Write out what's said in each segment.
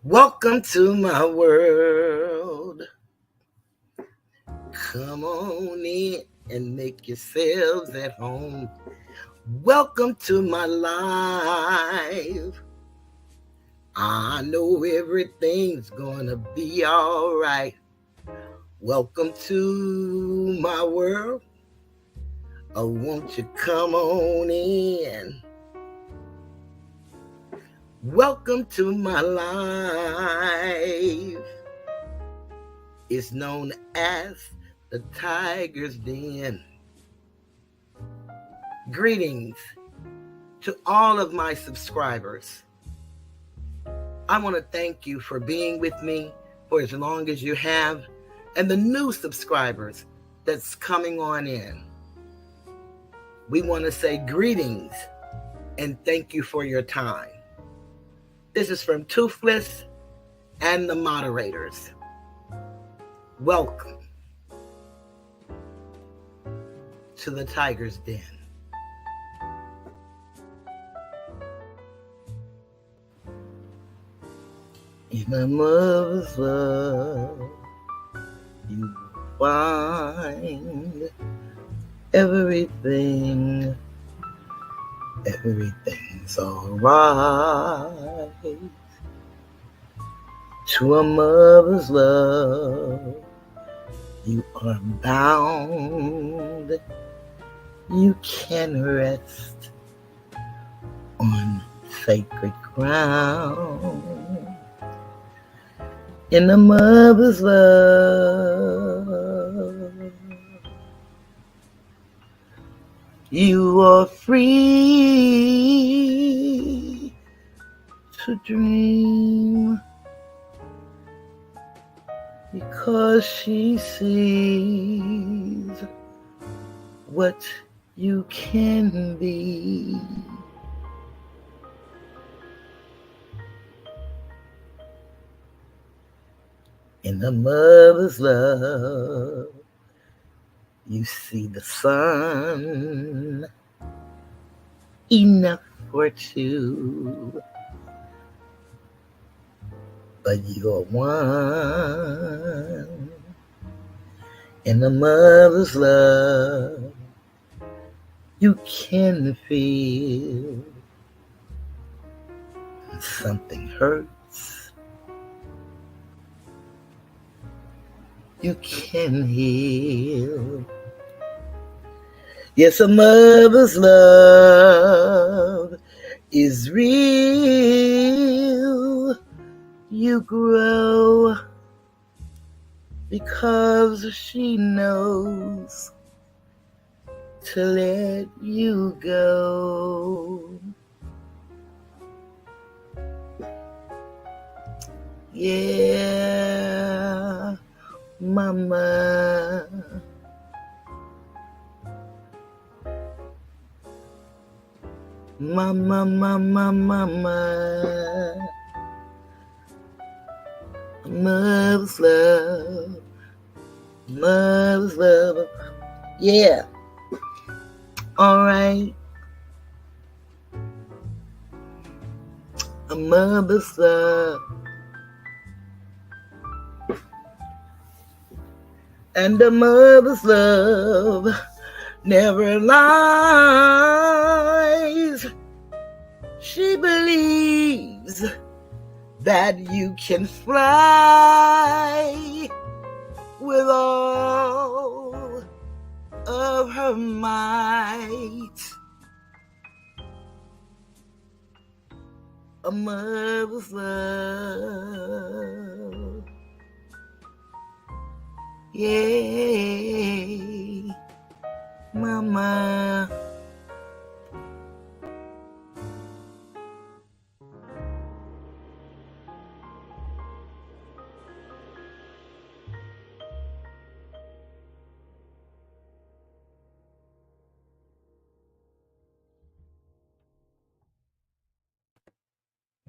Welcome to my world. Come on in and make yourselves at home. Welcome to my life. I know everything's gonna be all right. Welcome to my world. Oh, won't you come on in? Welcome to my life. It's known as the Tiger's Den. Greetings to all of my subscribers. I want to thank you for being with me for as long as you have, and the new subscribers that's coming on in. We want to say greetings and thank you for your time. This is from Toothless and the moderators. Welcome to the Tiger's Den. In a mother's love, you find everything's alright. To a mother's love, you are bound. You can rest on sacred ground. In a mother's love, you are free to dream, because she sees what you can be. In a mother's love, you see the sun, enough for two, but you're one. In a mother's love, you can feel something hurts. You can heal. Yes, a mother's love is real. You grow because she knows to let you go. Yeah, mama. Mama, mama, mama. Mother's love. Mother's love. Yeah. All right. A mother's love. And a mother's love never lies. She believes that you can fly with all of her might. A mother's love. Yay, mama.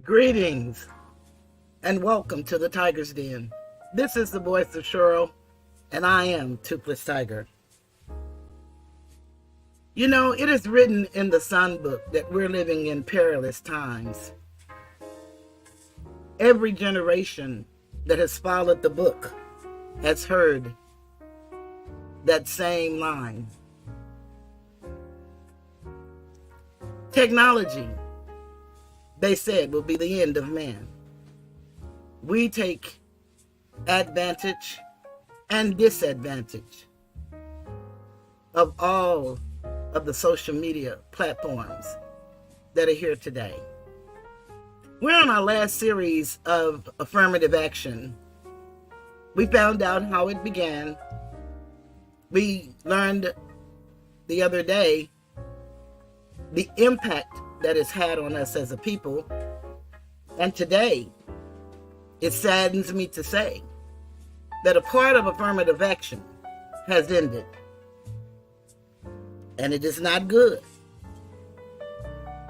Greetings and welcome to the Tiger's Den. This is the voice of Cheryl, and I am Toothless Tiger. You know, it is written in the Sun Book that we're living in perilous times. every generation that has followed the book has heard that same line. Technology, they said, will be the end of man. We take advantage and disadvantage of all of the social media platforms that are here today. We're on our last series of affirmative action. We found out how it began. We learned the other day the impact that it's had on us as a people. And today, it saddens me to say that a part of affirmative action has ended. And it is not good.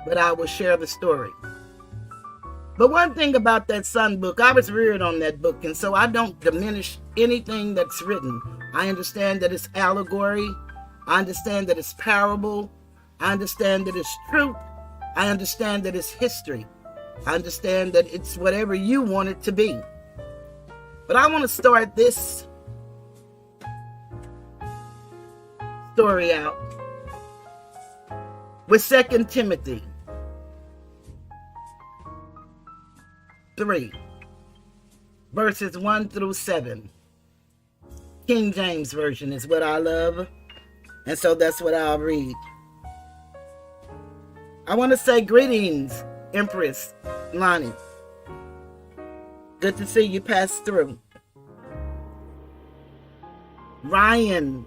But I will share the story. But one thing about that Sun book, I was reared on that book, and so I don't diminish anything that's written. I understand that it's allegory. I understand that it's parable. I understand that it's truth. I understand that it's history. I understand that it's whatever you want it to be. But I want to start this story out with 2 Timothy 3, verses 1 through 7. King James Version is what I love, and so that's what I'll read. I want to say greetings, Empress Lonnie. Good to see you pass through. Ryan,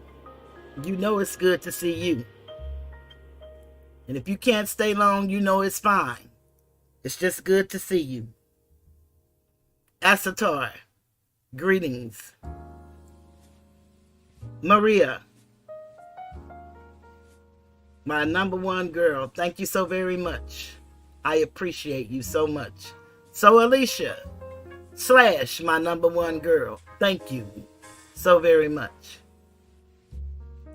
you know it's good to see you. And if you can't stay long, you know it's fine. It's just good to see you. Asatar, greetings. Maria, my number one girl, thank you so very much. I appreciate you so much. So Alicia, / my number one girl, thank you so very much.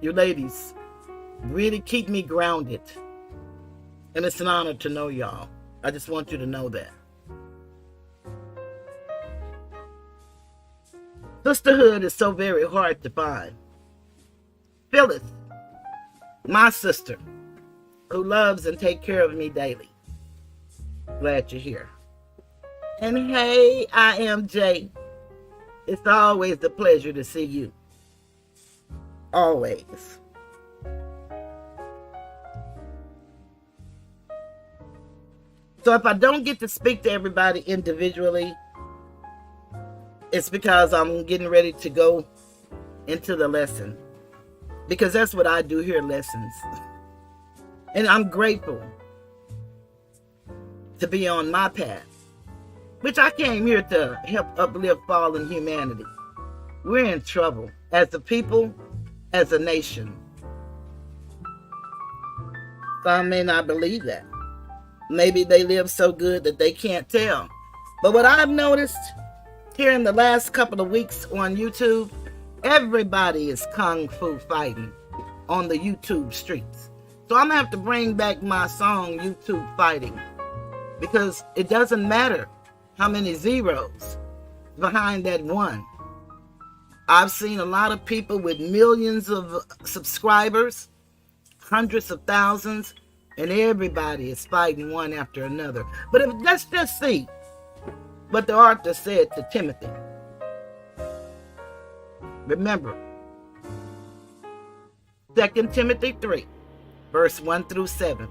You ladies really keep me grounded. And it's an honor to know y'all. I just want you to know that. Sisterhood is so very hard to find. Phyllis, my sister, who loves and takes care of me daily. Glad you're here. And hey, I am Jay. It's always a pleasure to see you. Always. So if I don't get to speak to everybody individually, it's because I'm getting ready to go into the lesson. Because that's what I do here, lessons. And I'm grateful to be on my path, which I came here to help uplift fallen humanity. We're in trouble as a people, as a nation. Some may not believe that. Maybe they live so good that they can't tell. But what I've noticed here in the last couple of weeks on YouTube, everybody is kung fu fighting on the YouTube streets. So I'm going to have to bring back my song, YouTube Fighting, because it doesn't matter how many zeros behind that one. I've seen a lot of people with millions of subscribers, hundreds of thousands, and everybody is fighting one after another. But let's just see what the author said to Timothy. Remember, 2 Timothy 3, verse 1 through 7,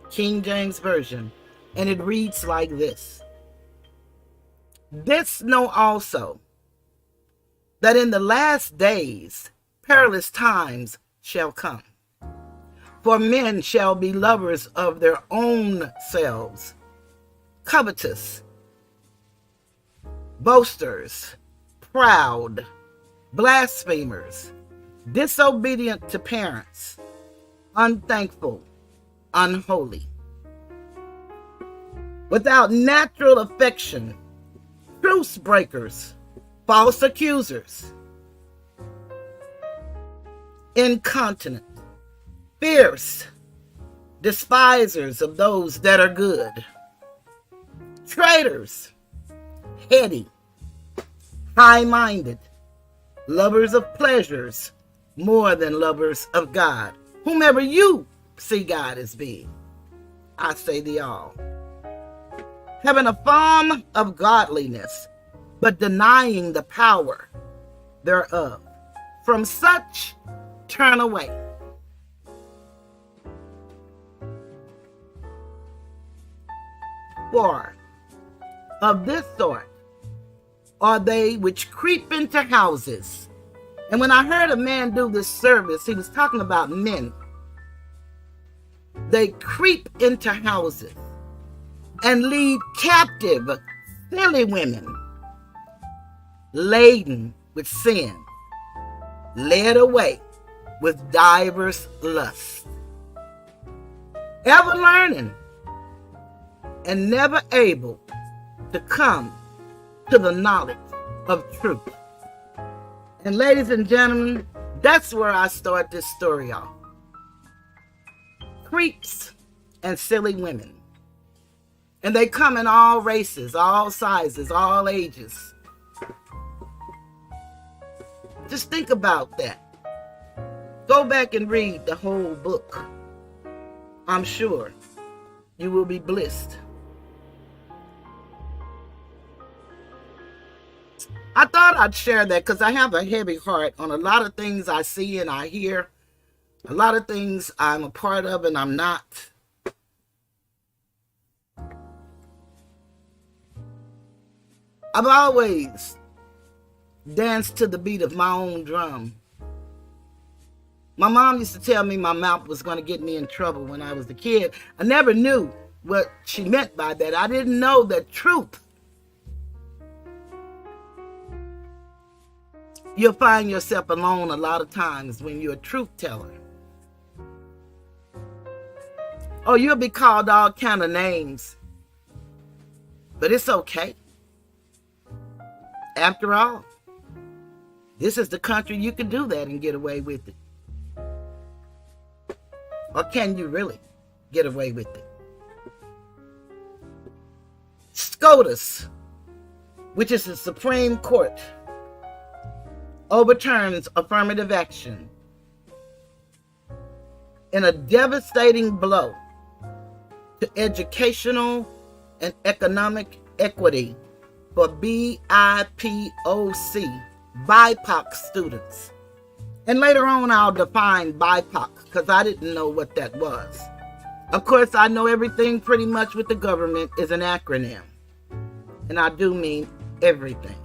King James Version, and it reads like this. This know also, that in the last days perilous times shall come. For men shall be lovers of their own selves, covetous, boasters, proud, blasphemers, disobedient to parents, unthankful, unholy, without natural affection, truce breakers, false accusers, incontinent, fierce, despisers of those that are good, traitors, heady, high-minded, lovers of pleasures more than lovers of God. Whomever you see God as being, I say thee all. Having a form of godliness, but denying the power thereof. From such turn away. For of this sort are they which creep into houses. And when I heard a man do this service, he was talking about men. They creep into houses and lead captive silly women, laden with sin, led away with divers lusts, ever learning and never able to come to the knowledge of truth. And ladies and gentlemen, that's where I start this story off. Creeps and silly women. And they come in all races, all sizes, all ages. Just think about that. Go back and read the whole book. I'm sure you will be blessed. I thought I'd share that because I have a heavy heart on a lot of things I see and I hear. A lot of things I'm a part of and I'm not. I've always danced to the beat of my own drum. My mom used to tell me my mouth was going to get me in trouble when I was a kid. I never knew what she meant by that. I didn't know that truth. You'll find yourself alone a lot of times when you're a truth teller. Or you'll be called all kind of names. But it's okay. After all, this is the country you can do that and get away with it. Or can you really get away with it? SCOTUS, which is the Supreme Court, overturns affirmative action in a devastating blow to educational and economic equity for BIPOC students. And later on, I'll define BIPOC because I didn't know what that was. Of course, I know everything pretty much with the government is an acronym. And I do mean everything.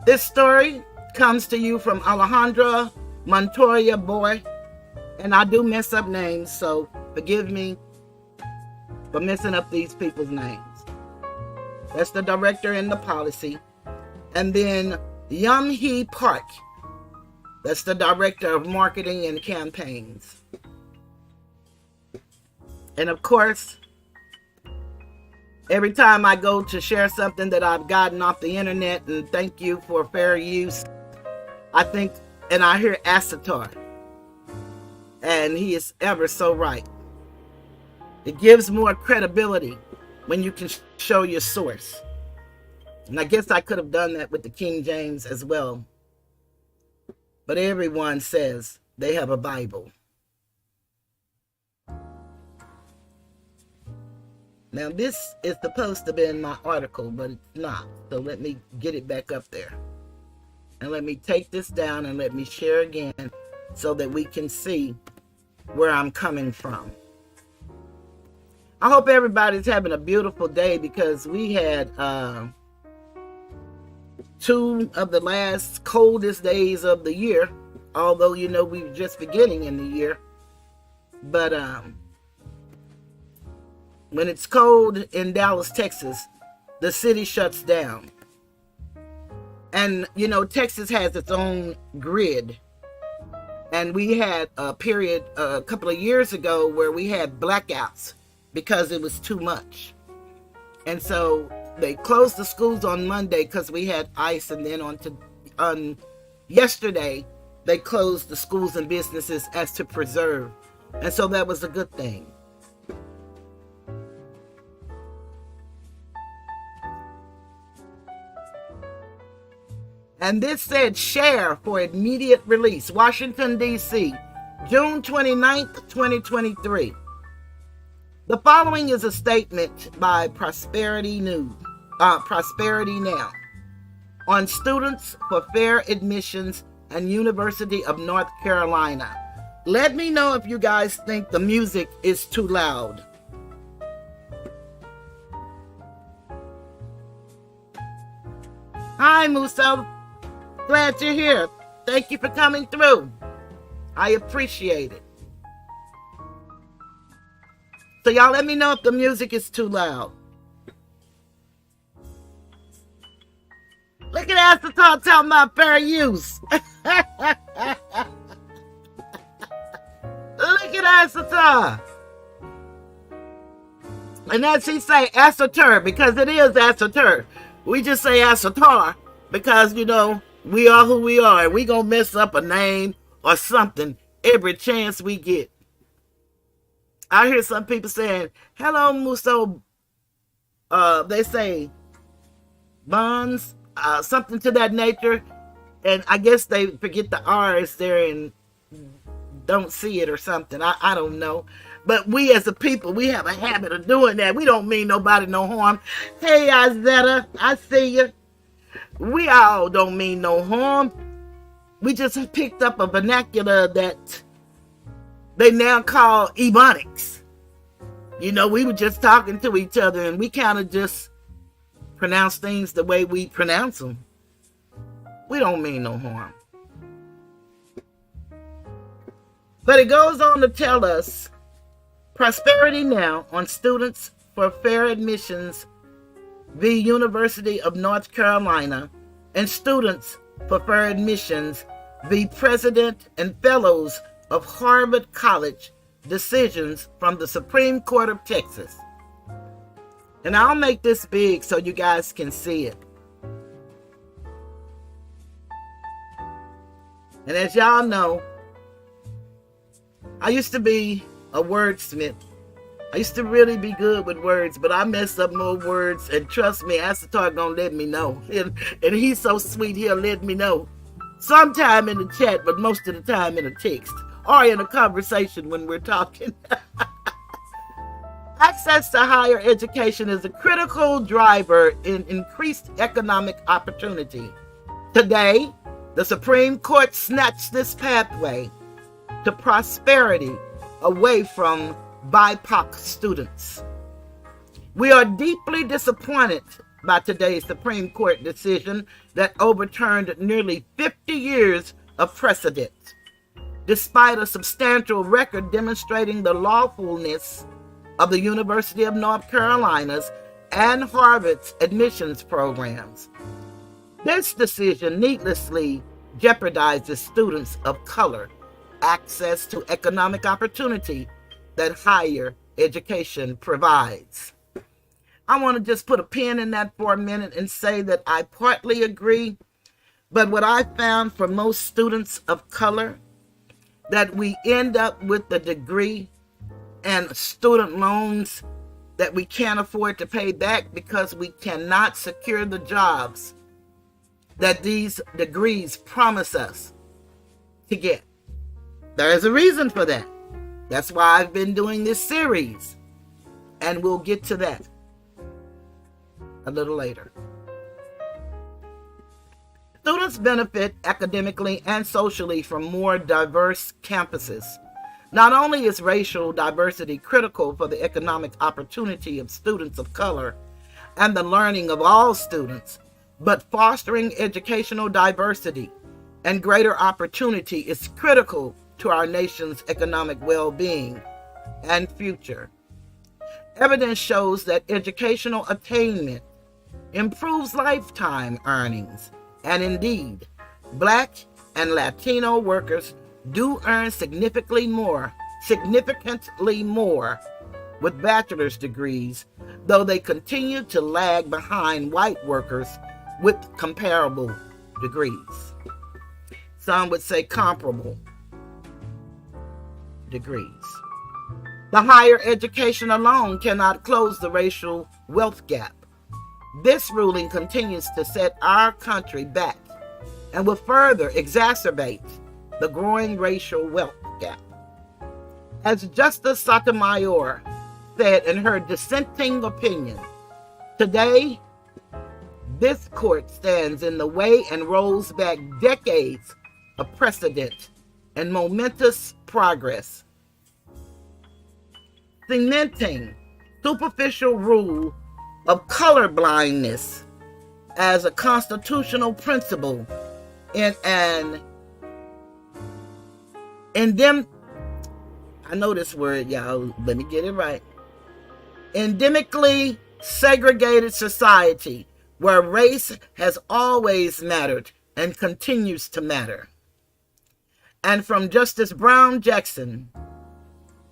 This story comes to you from Alejandra Montoya Boy. And I do mess up names, so forgive me for messing up these people's names. That's the director and the policy. And then Yum Hee Park. That's the director of marketing and campaigns. And of course, every time I go to share something that I've gotten off the internet, and thank you for fair use, I think, and I hear Acetar. And he is ever so right. It gives more credibility when you can show your source. And I guess I could have done that with the King James as well. But everyone says they have a Bible. Now this is supposed to be in my article, but it's not. So let me get it back up there. And let me take this down and let me share again so that we can see where I'm coming from. I hope everybody's having a beautiful day because we had two of the last coldest days of the year, although you know we're just beginning in the year. But when it's cold in Dallas, Texas, the city shuts down. And you know, Texas has its own grid. And we had a period a couple of years ago where we had blackouts because it was too much. And so they closed the schools on Monday because we had ice. And then on yesterday, they closed the schools and businesses as to preserve And so that was a good thing. And this said share for immediate release. Washington, D.C., June 29th, 2023. The following is a statement by Prosperity Now on students for fair admissions and University of North Carolina. Let me know if you guys think the music is too loud. Hi, Muso. Glad you're here. Thank you for coming through. I appreciate it. So y'all let me know if the music is too loud. Look at Acetar talking about fair use. Look at Acetar. And as he say Acetar, because it is Acetar. We just say Acetar because, you know, we are who we are, and we gonna mess up a name or something every chance we get. I hear some people saying, hello, Muso. They say bonds, something to that nature. And I guess they forget the R's there and don't see it or something. I don't know. But we as a people, we have a habit of doing that. We don't mean nobody no harm. Hey, Izetta, I see you. We all don't mean no harm. We just picked up a vernacular that they now call ebonics. You know, we were just talking to each other and we kind of just pronounce things the way we pronounce them. We don't mean no harm. But it goes on to tell us, Prosperity Now on students for fair admissions v. University of North Carolina and students for fair admissions v. President and Fellows of Harvard College decisions from the Supreme Court of Texas. And I'll make this big so you guys can see it. And as y'all know, I used to be a wordsmith. I used to really be good with words, but I messed up more words, and trust me, Acetar gonna let me know. And he's so sweet, he'll let me know. Sometime in the chat, but most of the time in a text or in a conversation when we're talking. Access to higher education is a critical driver in increased economic opportunity. Today, the Supreme Court snatched this pathway to prosperity away from BIPOC students. We are deeply disappointed by today's Supreme Court decision that overturned nearly 50 years of precedent, despite a substantial record demonstrating the lawfulness of the University of North Carolina's and Harvard's admissions programs. This decision needlessly jeopardizes students of color access to economic opportunity that higher education provides. I want to just put a pin in that for a minute and say that I partly agree, but what I found for most students of color, that we end up with a degree and student loans that we can't afford to pay back because we cannot secure the jobs that these degrees promise us to get. There is a reason for that. That's why I've been doing this series, and we'll get to that a little later. Students benefit academically and socially from more diverse campuses. Not only is racial diversity critical for the economic opportunity of students of color and the learning of all students, but fostering educational diversity and greater opportunity is critical to our nation's economic well-being and future. Evidence shows that educational attainment improves lifetime earnings, and indeed, Black and Latino workers do earn significantly more with bachelor's degrees, though they continue to lag behind white workers with comparable degrees. Some would say comparable degrees. The higher education alone cannot close the racial wealth gap. This ruling continues to set our country back and will further exacerbate the growing racial wealth gap. As Justice Sotomayor said in her dissenting opinion, today, this court stands in the way and rolls back decades of precedent and momentous progress, cementing superficial rule of colorblindness as a constitutional principle in an I know this word, y'all, let me get it right. Endemically segregated society where race has always mattered and continues to matter. And from Justice Brown Jackson,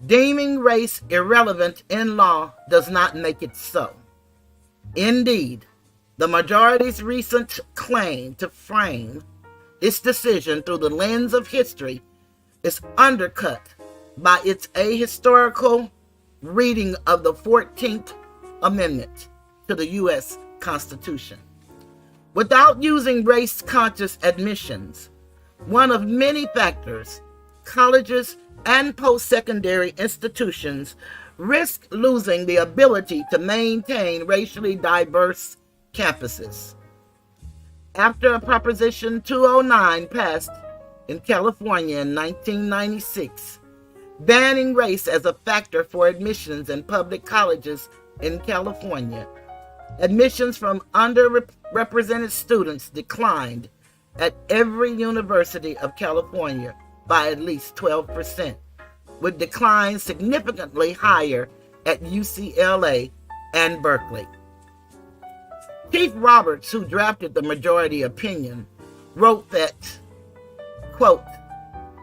deeming race irrelevant in law does not make it so. Indeed, the majority's recent claim to frame its decision through the lens of history is undercut by its ahistorical reading of the 14th Amendment to the U.S. Constitution. Without using race-conscious admissions, one of many factors, colleges and post-secondary institutions risk losing the ability to maintain racially diverse campuses. After Proposition 209 passed in California in 1996, banning race as a factor for admissions in public colleges in California, admissions from underrepresented students declined at every University of California by at least 12%, with declines significantly higher at UCLA and Berkeley. Chief Roberts, who drafted the majority opinion, wrote that, quote,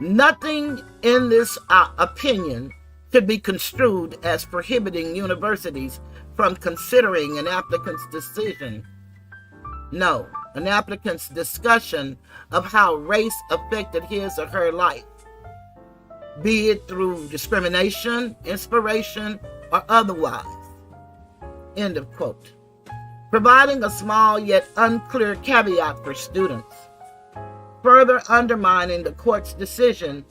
nothing in this opinion should be construed as prohibiting universities from considering an applicant's decision. No, an applicant's discussion of how race affected his or her life, be it through discrimination, inspiration, or otherwise. End of quote. Providing a small yet unclear caveat for students. Further undermining the court's decision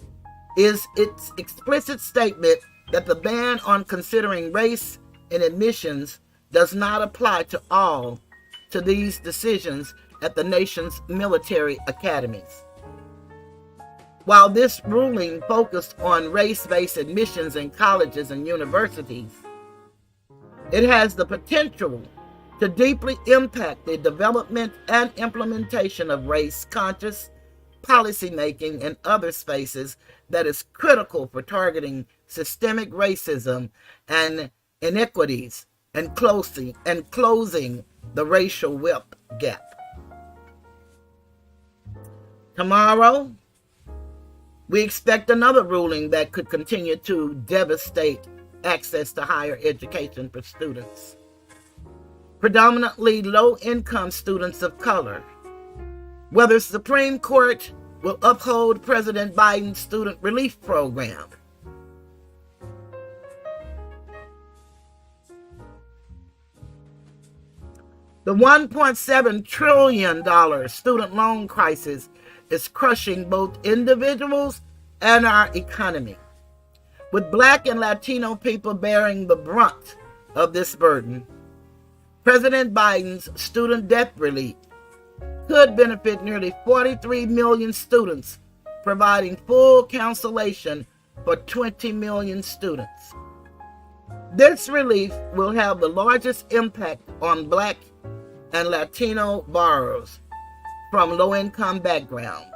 is its explicit statement that the ban on considering race in admissions does not apply to these decisions at the nation's military academies. While this ruling focused on race-based admissions in colleges and universities, it has the potential to deeply impact the development and implementation of race-conscious policymaking in other spaces that is critical for targeting systemic racism and inequities and closing the racial wealth gap. Tomorrow, we expect another ruling that could continue to devastate access to higher education for students, predominantly low-income students of color. Whether the Supreme Court will uphold President Biden's student relief program, the $1.7 trillion student loan crisis is crushing both individuals and our economy, with Black and Latino people bearing the brunt of this burden. President Biden's student debt relief could benefit nearly 43 million students, providing full cancellation for 20 million students. This relief will have the largest impact on Black and Latino borrowers from low-income backgrounds,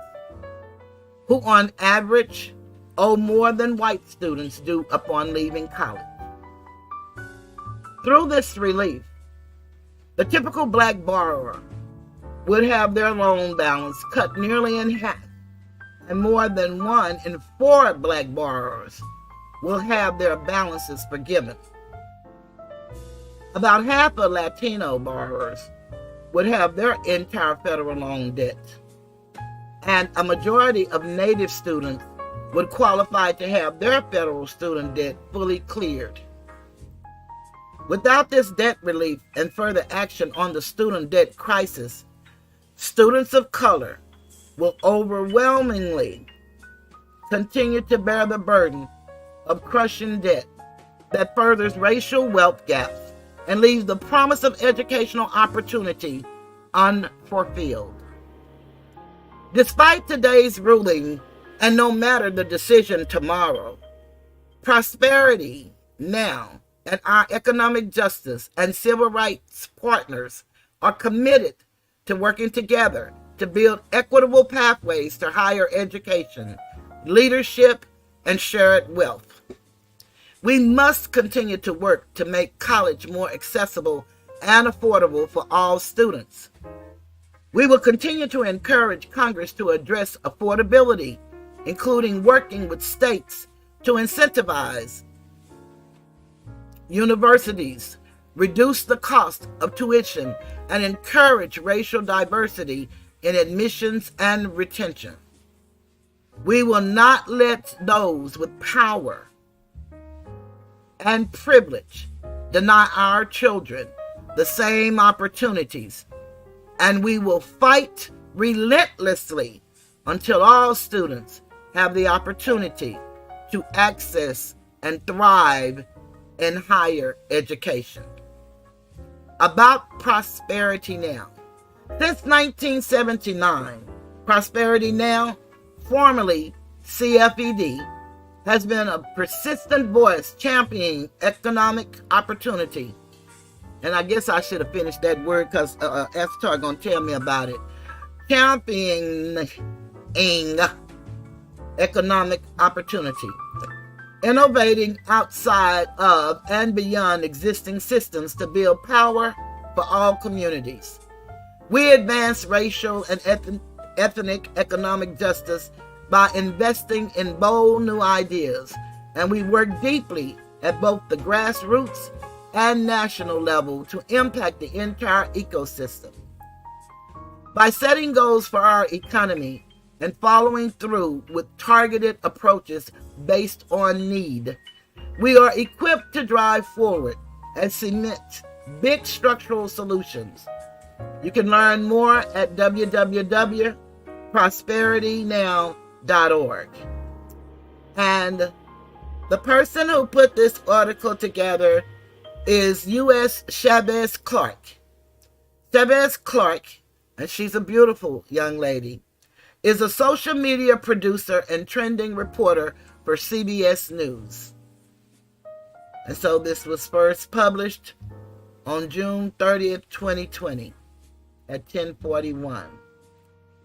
who on average owe more than white students do upon leaving college. Through this relief, the typical Black borrower would have their loan balance cut nearly in half, and more than 1 in 4 Black borrowers will have their balances forgiven. About half of Latino borrowers would have their entire federal loan debt, and a majority of Native students would qualify to have their federal student debt fully cleared. Without this debt relief and further action on the student debt crisis, students of color will overwhelmingly continue to bear the burden of crushing debt that furthers racial wealth gaps and leaves the promise of educational opportunity unfulfilled. Despite today's ruling, and no matter the decision tomorrow, Prosperity Now and our economic justice and civil rights partners are committed to working together to build equitable pathways to higher education, leadership, and shared wealth. We must continue to work to make college more accessible and affordable for all students. We will continue to encourage Congress to address affordability, including working with states to incentivize universities, reduce the cost of tuition, and encourage racial diversity in admissions and retention. We will not let those with power and privilege deny our children the same opportunities, and we will fight relentlessly until all students have the opportunity to access and thrive in higher education. About Prosperity Now. Since 1979, Prosperity Now, formerly CFED, has been a persistent voice championing economic opportunity. And I guess I should have finished that word because Esther going to tell me about it. Championing economic opportunity. Innovating outside of and beyond existing systems to build power for all communities. We advance racial and ethnic economic justice by investing in bold new ideas, and we work deeply at both the grassroots and national level to impact the entire ecosystem. By setting goals for our economy and following through with targeted approaches based on need, we are equipped to drive forward and cement big structural solutions. You can learn more at www.prosperitynow.org. And the person who put this article together is U.S. Chavez Clark. Chavez Clark, and she's a beautiful young lady, is a social media producer and trending reporter for CBS News. And so this was first published on June 30th, 2020 at 10:41.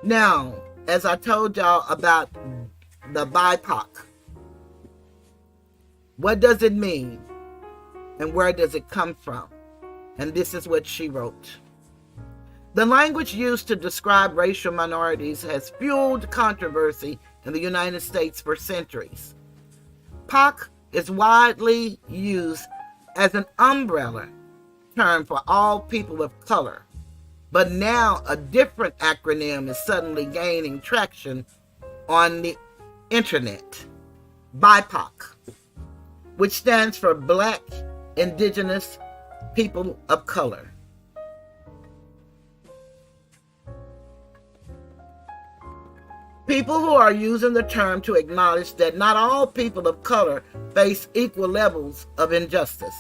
Now, as I told y'all about the BIPOC, what does it mean and where does it come from? And this is what she wrote. The language used to describe racial minorities has fueled controversy in the United States for centuries. POC is widely used as an umbrella term for all people of color, but now a different acronym is suddenly gaining traction on the internet. BIPOC, which stands for Black, Indigenous, People of Color. People who are using the term to acknowledge that not all people of color face equal levels of injustice.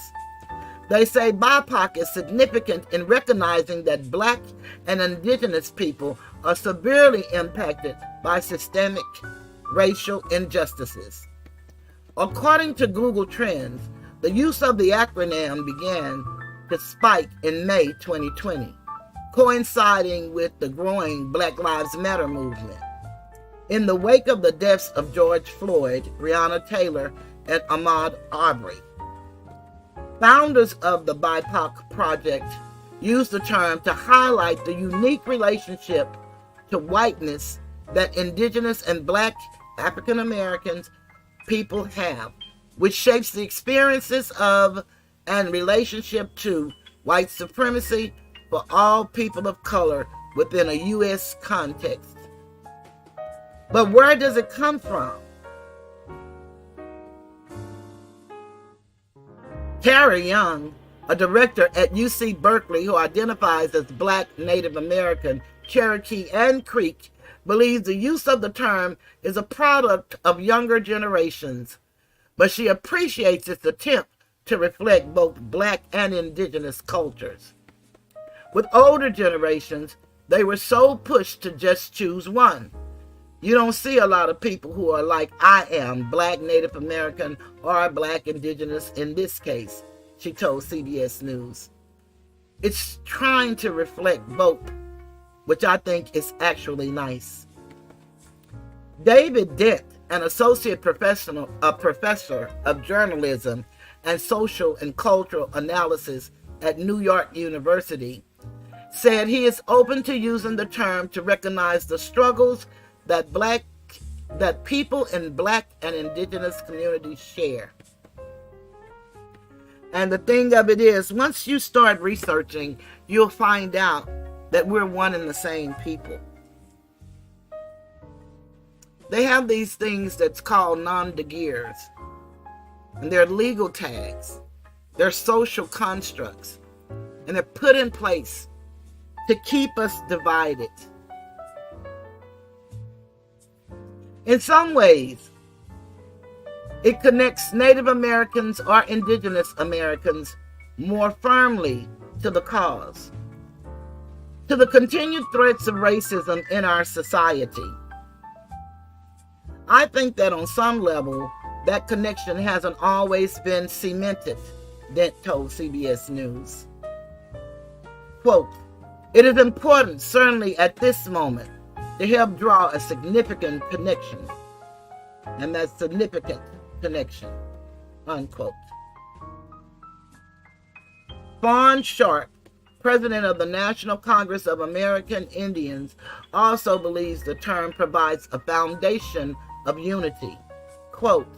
They say BIPOC is significant in recognizing that Black and Indigenous people are severely impacted by systemic racial injustices. According to Google Trends, the use of the acronym began to spike in May 2020, coinciding with the growing Black Lives Matter movement. In the wake of the deaths of George Floyd, Breonna Taylor, and Ahmaud Arbery, founders of the BIPOC Project used the term to highlight the unique relationship to whiteness that Indigenous and Black African Americans people have, which shapes the experiences of and relationship to white supremacy for all people of color within a U.S. context. But where does it come from? Terry Young, a director at UC Berkeley who identifies as Black, Native American, Cherokee, and Creek, believes the use of the term is a product of younger generations, but she appreciates its attempt to reflect both Black and Indigenous cultures. With older generations, they were so pushed to just choose one. You don't see a lot of people who are like I am, Black, Native American, or Black, Indigenous in this case, she told CBS News. It's trying to reflect both, which I think is actually nice. David Dent, an associate professor of journalism and social and cultural analysis at New York University, said he is open to using the term to recognize the struggles that people in Black and Indigenous communities share. And the thing of it is, once you start researching, you'll find out that we're one and the same people. They have these things that's called nom de guerres, and they're legal tags, they're social constructs, and they're put in place to keep us divided. In some ways, it connects Native Americans or Indigenous Americans more firmly to the cause, to the continued threats of racism in our society. I think that on some level, that connection hasn't always been cemented, Dent told CBS News. Quote, "It is important, certainly at this moment, to help draw a significant connection," and that significant connection, unquote. Fawn Sharp, president of the National Congress of American Indians, also believes the term provides a foundation of unity. Quote,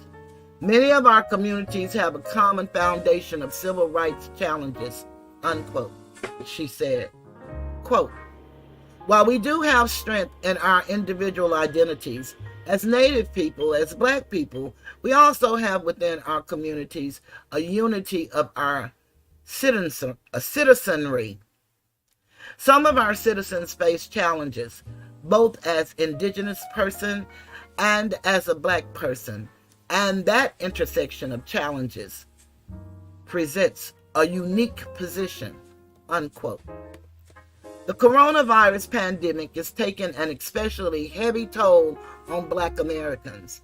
"Many of our communities have a common foundation of civil rights challenges," unquote, she said. Quote, "While we do have strength in our individual identities, as Native people, as Black people, we also have within our communities a unity of our citizenry. Some of our citizens face challenges, both as Indigenous person and as a Black person, and that intersection of challenges presents a unique position," unquote. The coronavirus pandemic is taking an especially heavy toll on Black Americans,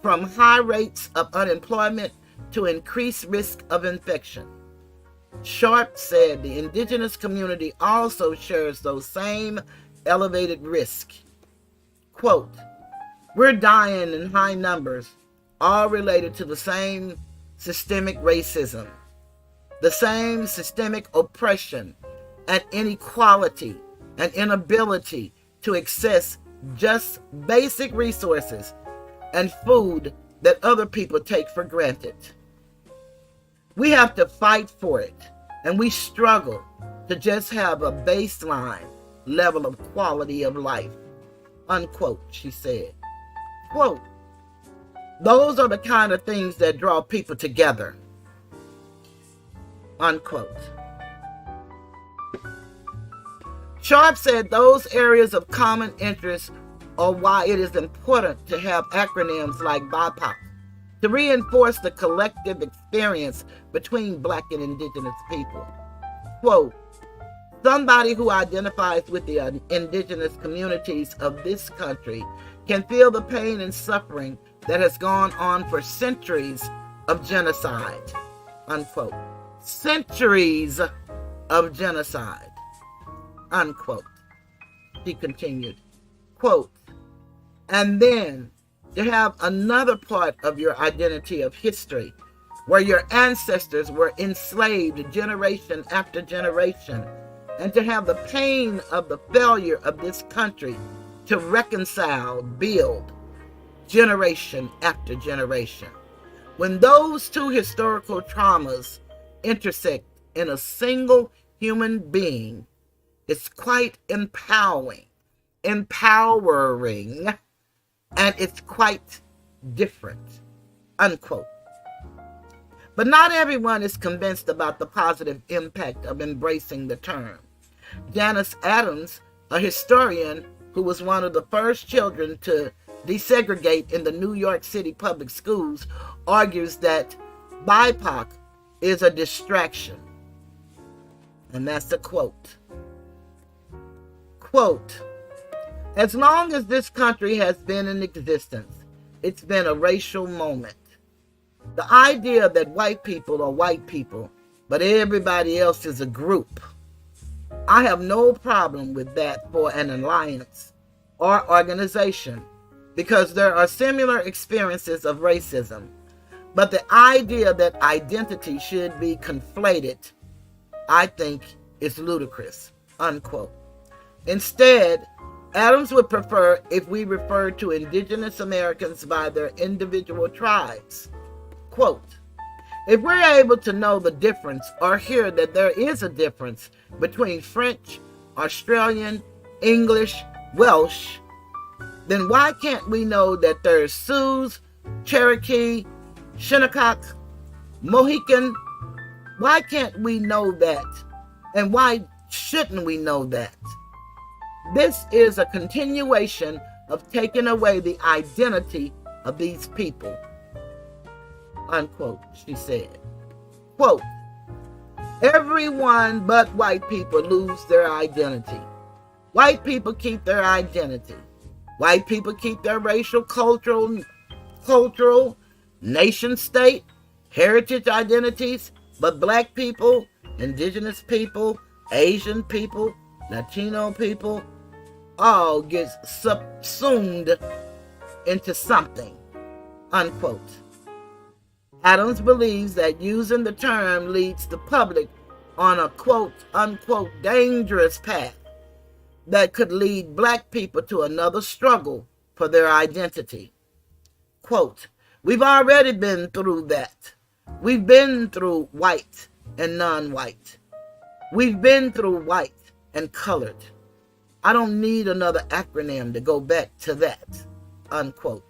from high rates of unemployment to increased risk of infection. Sharp said the Indigenous community also shares those same elevated risks. Quote, "We're dying in high numbers, all related to the same systemic racism, the same systemic oppression and inequality and inability to access just basic resources and food that other people take for granted. We have to fight for it, and we struggle to just have a baseline level of quality of life," unquote, she said. Quote, "Those are the kind of things that draw people together," unquote. Sharp said those areas of common interest are why it is important to have acronyms like BIPOC to reinforce the collective experience between Black and Indigenous people. Quote, "Somebody who identifies with the Indigenous communities of this country can feel the pain and suffering that has gone on for centuries of genocide," unquote. Centuries of genocide, unquote. He continued, quote, "And then to have another part of your identity of history where your ancestors were enslaved generation after generation, and to have the pain of the failure of this country to reconcile, build, generation after generation. When those two historical traumas intersect in a single human being, it's quite empowering, and it's quite different," unquote. But not everyone is convinced about the positive impact of embracing the term. Janice Adams, a historian who was one of the first children to desegregate in the New York City public schools, argues that BIPOC is a distraction. And that's the quote. Quote, as long as this country has been in existence, it's been a racial moment. The idea that white people are white people, but everybody else is a group. I have no problem with that for an alliance or organization because there are similar experiences of racism. But the idea that identity should be conflated, I think, is ludicrous, unquote. Instead, Adams would prefer if we refer to indigenous Americans by their individual tribes. Quote, if we're able to know the difference or hear that there is a difference between French, Australian, English, Welsh, then why can't we know that there's Sioux, Cherokee, Shinnecock, Mohican? Why can't we know that? And why shouldn't we know that? This is a continuation of taking away the identity of these people, unquote, she said. Quote, everyone but white people lose their identity. White people keep their identity. White people keep their racial, cultural, nation state, heritage identities, but black people, indigenous people, Asian people, Latino people, all get subsumed into something, unquote. Adams believes that using the term leads the public on a quote, unquote, dangerous path that could lead black people to another struggle for their identity. Quote, we've already been through that. We've been through white and non-white. We've been through white and colored. I don't need another acronym to go back to that, unquote.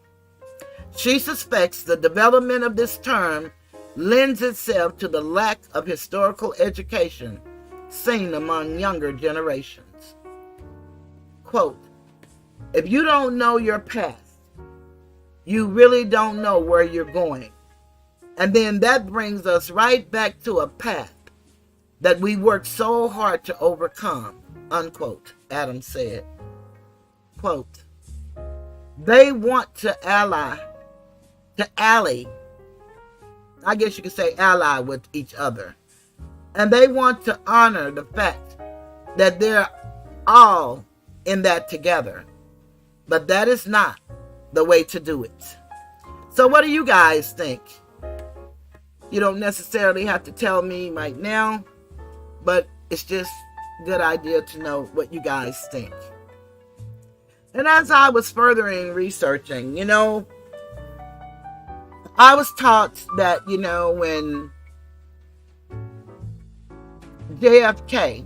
She suspects the development of this term lends itself to the lack of historical education seen among younger generations. Quote, if you don't know your past, you really don't know where you're going. And then that brings us right back to a path that we worked so hard to overcome, unquote, Adams said. Quote, they want to ally, I guess you could say ally with each other. And they want to honor the fact that they're all in that together. But that is not the way to do it. So what do you guys think? You don't necessarily have to tell me right now, but it's just a good idea to know what you guys think. And as I was furthering researching, I was taught that, when JFK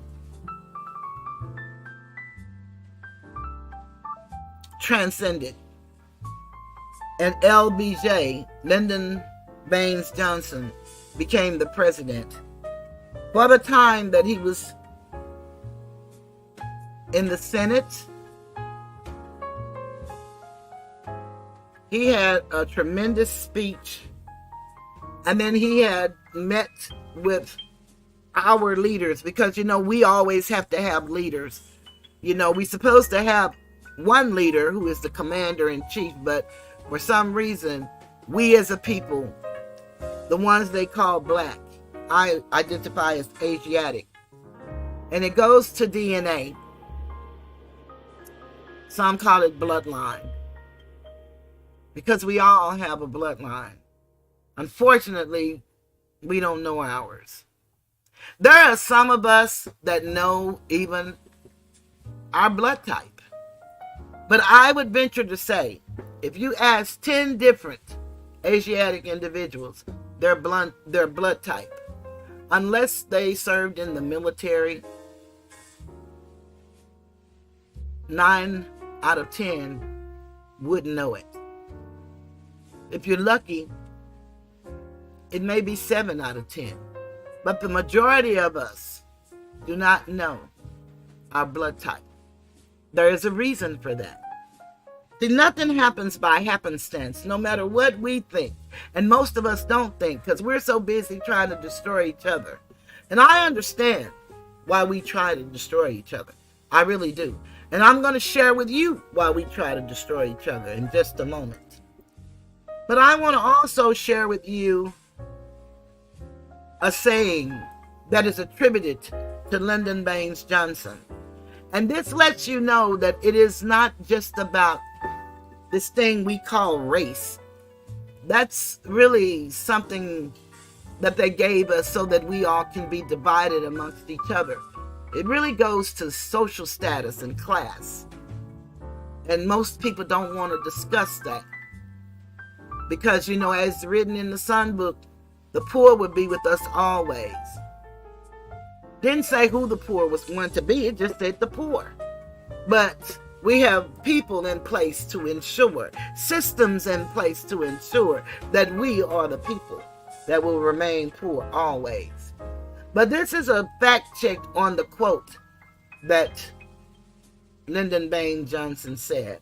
transcended and LBJ, Lyndon Baines Johnson, became the president, for the time that he was in the Senate, he had a tremendous speech, and then he had met with our leaders, because, we always have to have leaders. We're supposed to have one leader who is the commander-in-chief, but for some reason, we as a people, the ones they call black, I identify as Asiatic, and it goes to DNA. Some call it bloodline, because we all have a bloodline. Unfortunately, we don't know ours. There are some of us that know even our blood type. But I would venture to say, if you ask 10 different Asiatic individuals their blood type, unless they served in the military, 9 out of 10 wouldn't know it. If you're lucky, it may be 7 out of 10. But the majority of us do not know our blood type. There is a reason for that. See, nothing happens by happenstance, no matter what we think. And most of us don't think because we're so busy trying to destroy each other. And I understand why we try to destroy each other. I really do. And I'm going to share with you why we try to destroy each other in just a moment. But I want to also share with you a saying that is attributed to Lyndon Baines Johnson. And this lets you know that it is not just about this thing we call race. That's really something that they gave us so that we all can be divided amongst each other. It really goes to social status and class. And most people don't want to discuss that. Because, you know, as written in the Sun book, the poor would be with us always. Didn't say who the poor was going to be, it just said the poor. But we have people in place to ensure, systems in place to ensure that we are the people that will remain poor always. But this is a fact check on the quote that Lyndon Baines Johnson said.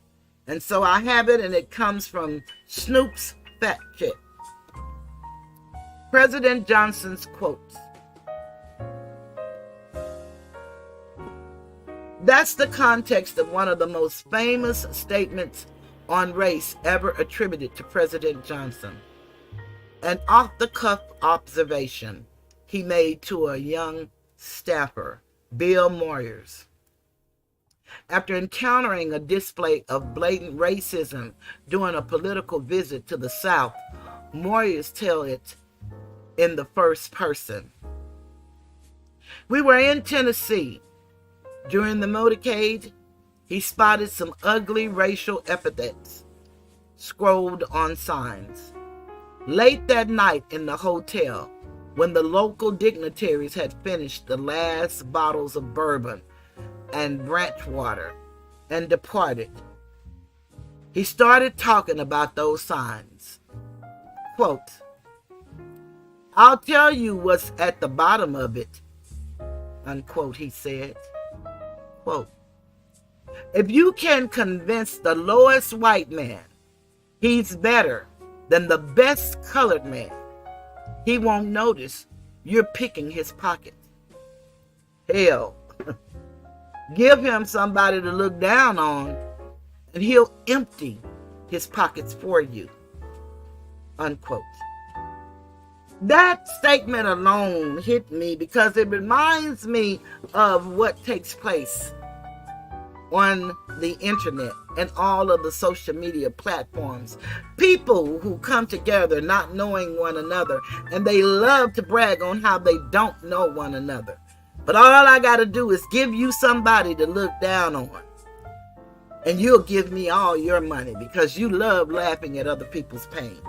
And so I have it, and it comes from Snoop's fact check. President Johnson's quotes. That's the context of one of the most famous statements on race ever attributed to President Johnson. An off-the-cuff observation he made to a young staffer, Bill Moyers. After encountering a display of blatant racism during a political visit to the South, Moyers tell it in the first person. We were in Tennessee. During the motorcade, he spotted some ugly racial epithets scrolled on signs. Late that night in the hotel, when the local dignitaries had finished the last bottles of bourbon and branch water and departed, he started talking about those signs. Quote, I'll tell you what's at the bottom of it, unquote, he said. Quote, if you can convince the lowest white man he's better than the best colored man, he won't notice you're picking his pocket. Hell, give him somebody to look down on and he'll empty his pockets for you. Unquote. That statement alone hit me because it reminds me of what takes place on the internet and all of the social media platforms. People who come together not knowing one another, and they love to brag on how they don't know one another. But all I got to do is give you somebody to look down on, and you'll give me all your money because you love laughing at other people's pain.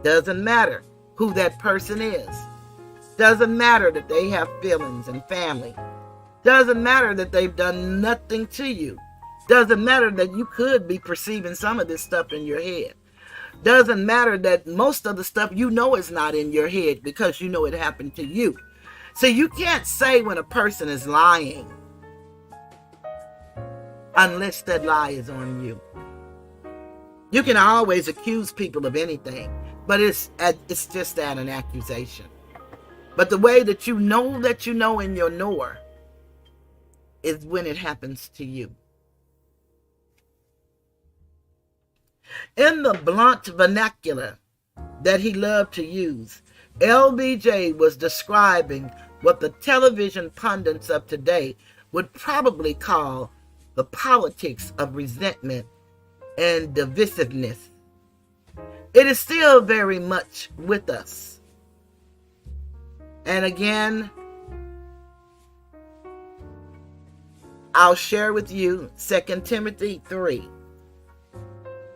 Doesn't matter who that person is. Doesn't matter that they have feelings and family. Doesn't matter that they've done nothing to you. Doesn't matter that you could be perceiving some of this stuff in your head. Doesn't matter that most of the stuff you know is not in your head because you know it happened to you. So you can't say when a person is lying unless that lie is on you. You can always accuse people of anything, but it's just at an accusation. But the way that you know in your knower is when it happens to you. In the blunt vernacular that he loved to use, LBJ was describing what the television pundits of today would probably call the politics of resentment and divisiveness. It is still very much with us. And again, I'll share with you 2 Timothy 3,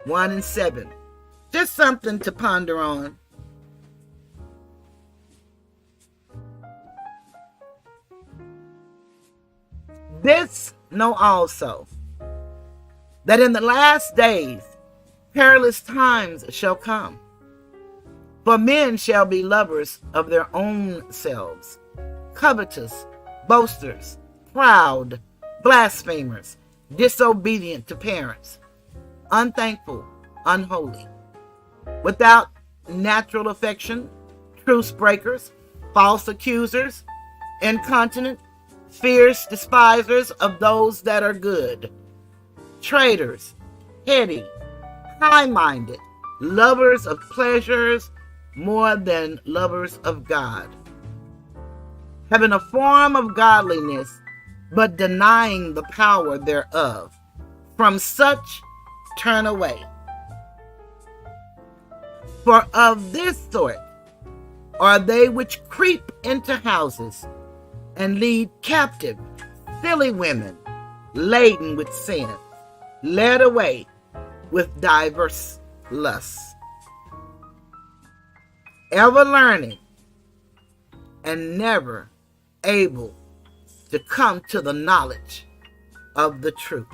1 and 7. Just something to ponder on. This know also, that in the last days perilous times shall come. For men shall be lovers of their own selves, covetous, boasters, proud, blasphemers, disobedient to parents, unthankful, unholy, without natural affection, truce breakers, false accusers, incontinent, fierce despisers of those that are good, traitors, heady, high-minded, lovers of pleasures more than lovers of God, having a form of godliness, but denying the power thereof. From such turn away. For of this sort are they which creep into houses and lead captive silly women laden with sin, led away with diverse lusts, ever learning and never able to come to the knowledge of the truth.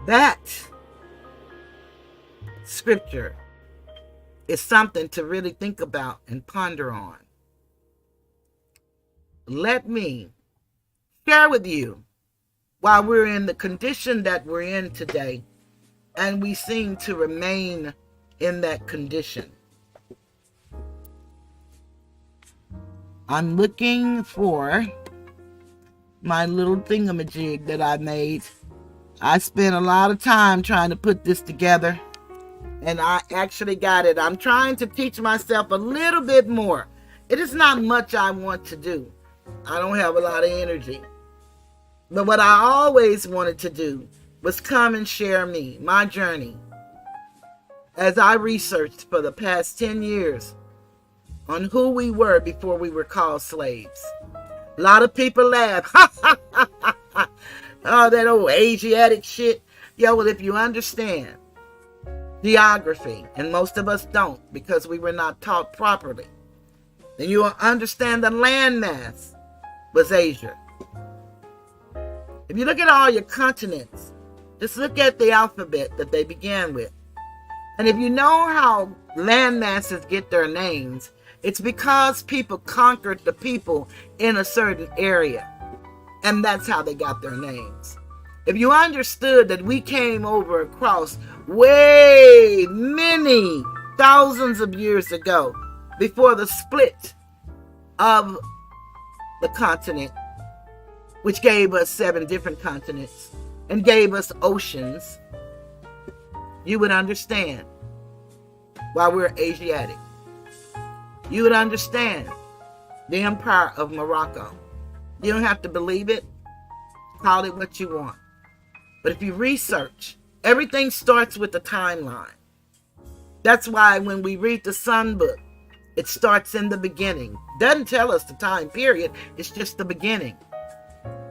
That scripture is something to really think about and ponder on. Let me share with you why we're in the condition that we're in today, and we seem to remain in that condition. I'm looking for my little thingamajig that I made. I spent a lot of time trying to put this together, and I actually got it. I'm trying to teach myself a little bit more. It is not much I want to do. I don't have a lot of energy. But what I always wanted to do was come and share my journey, as I researched for the past 10 years on who we were before we were called slaves. A lot of people laugh. Oh, that old Asiatic shit. Yeah, well, if you understand geography, and most of us don't because we were not taught properly, then you will understand the landmass was Asia. If you look at all your continents, just look at the alphabet that they began with. And if you know how landmasses get their names, it's because people conquered the people in a certain area. And that's how they got their names. If you understood that we came over across way many thousands of years ago, before the split of the continent, which gave us 7 different continents and gave us oceans, you would understand why we're Asiatic. You would understand the Empire of Morocco. You don't have to believe it. Call it what you want. But if you research, everything starts with the timeline. That's why when we read the Sun book, it starts in the beginning. Doesn't tell us the time period. It's just the beginning.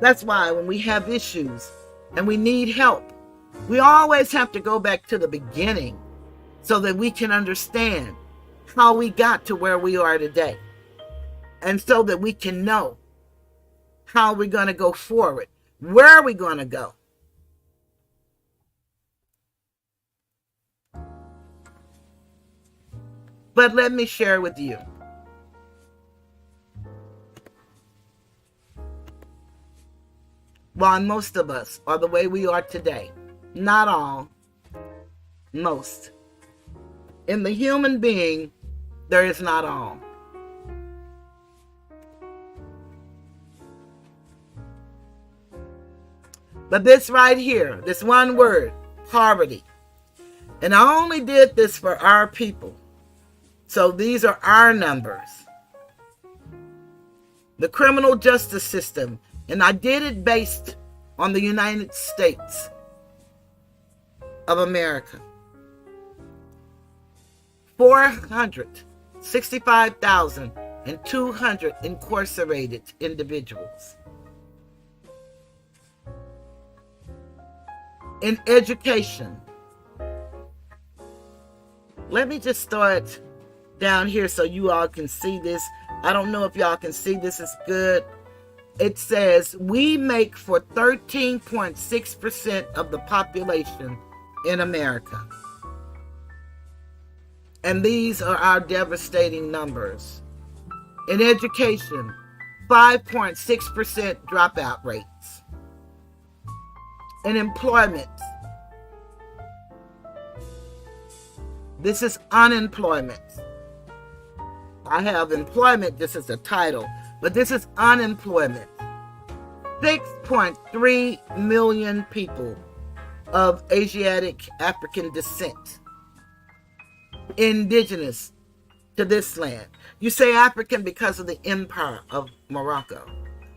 That's why when we have issues and we need help, we always have to go back to the beginning so that we can understand how we got to where we are today. And so that we can know how we're going to go forward. Where are we going to go? But let me share with you. While most of us are the way we are today, not all, most. In the human being, there is not all. But this right here, this one word, poverty. And I only did this for our people. So these are our numbers. The criminal justice system, and I did it based on the United States of America. 465,200 incarcerated individuals. In education, let me just start down here so you all can see this. I don't know if y'all can see this is good. It says we make for 13.6% of the population in America. And these are our devastating numbers. In education, 5.6% dropout rates. In employment, this is unemployment. I have employment, this is a title, but this is unemployment. 6.3 million people of Asiatic African descent, indigenous to this land. You say African because of the empire of Morocco.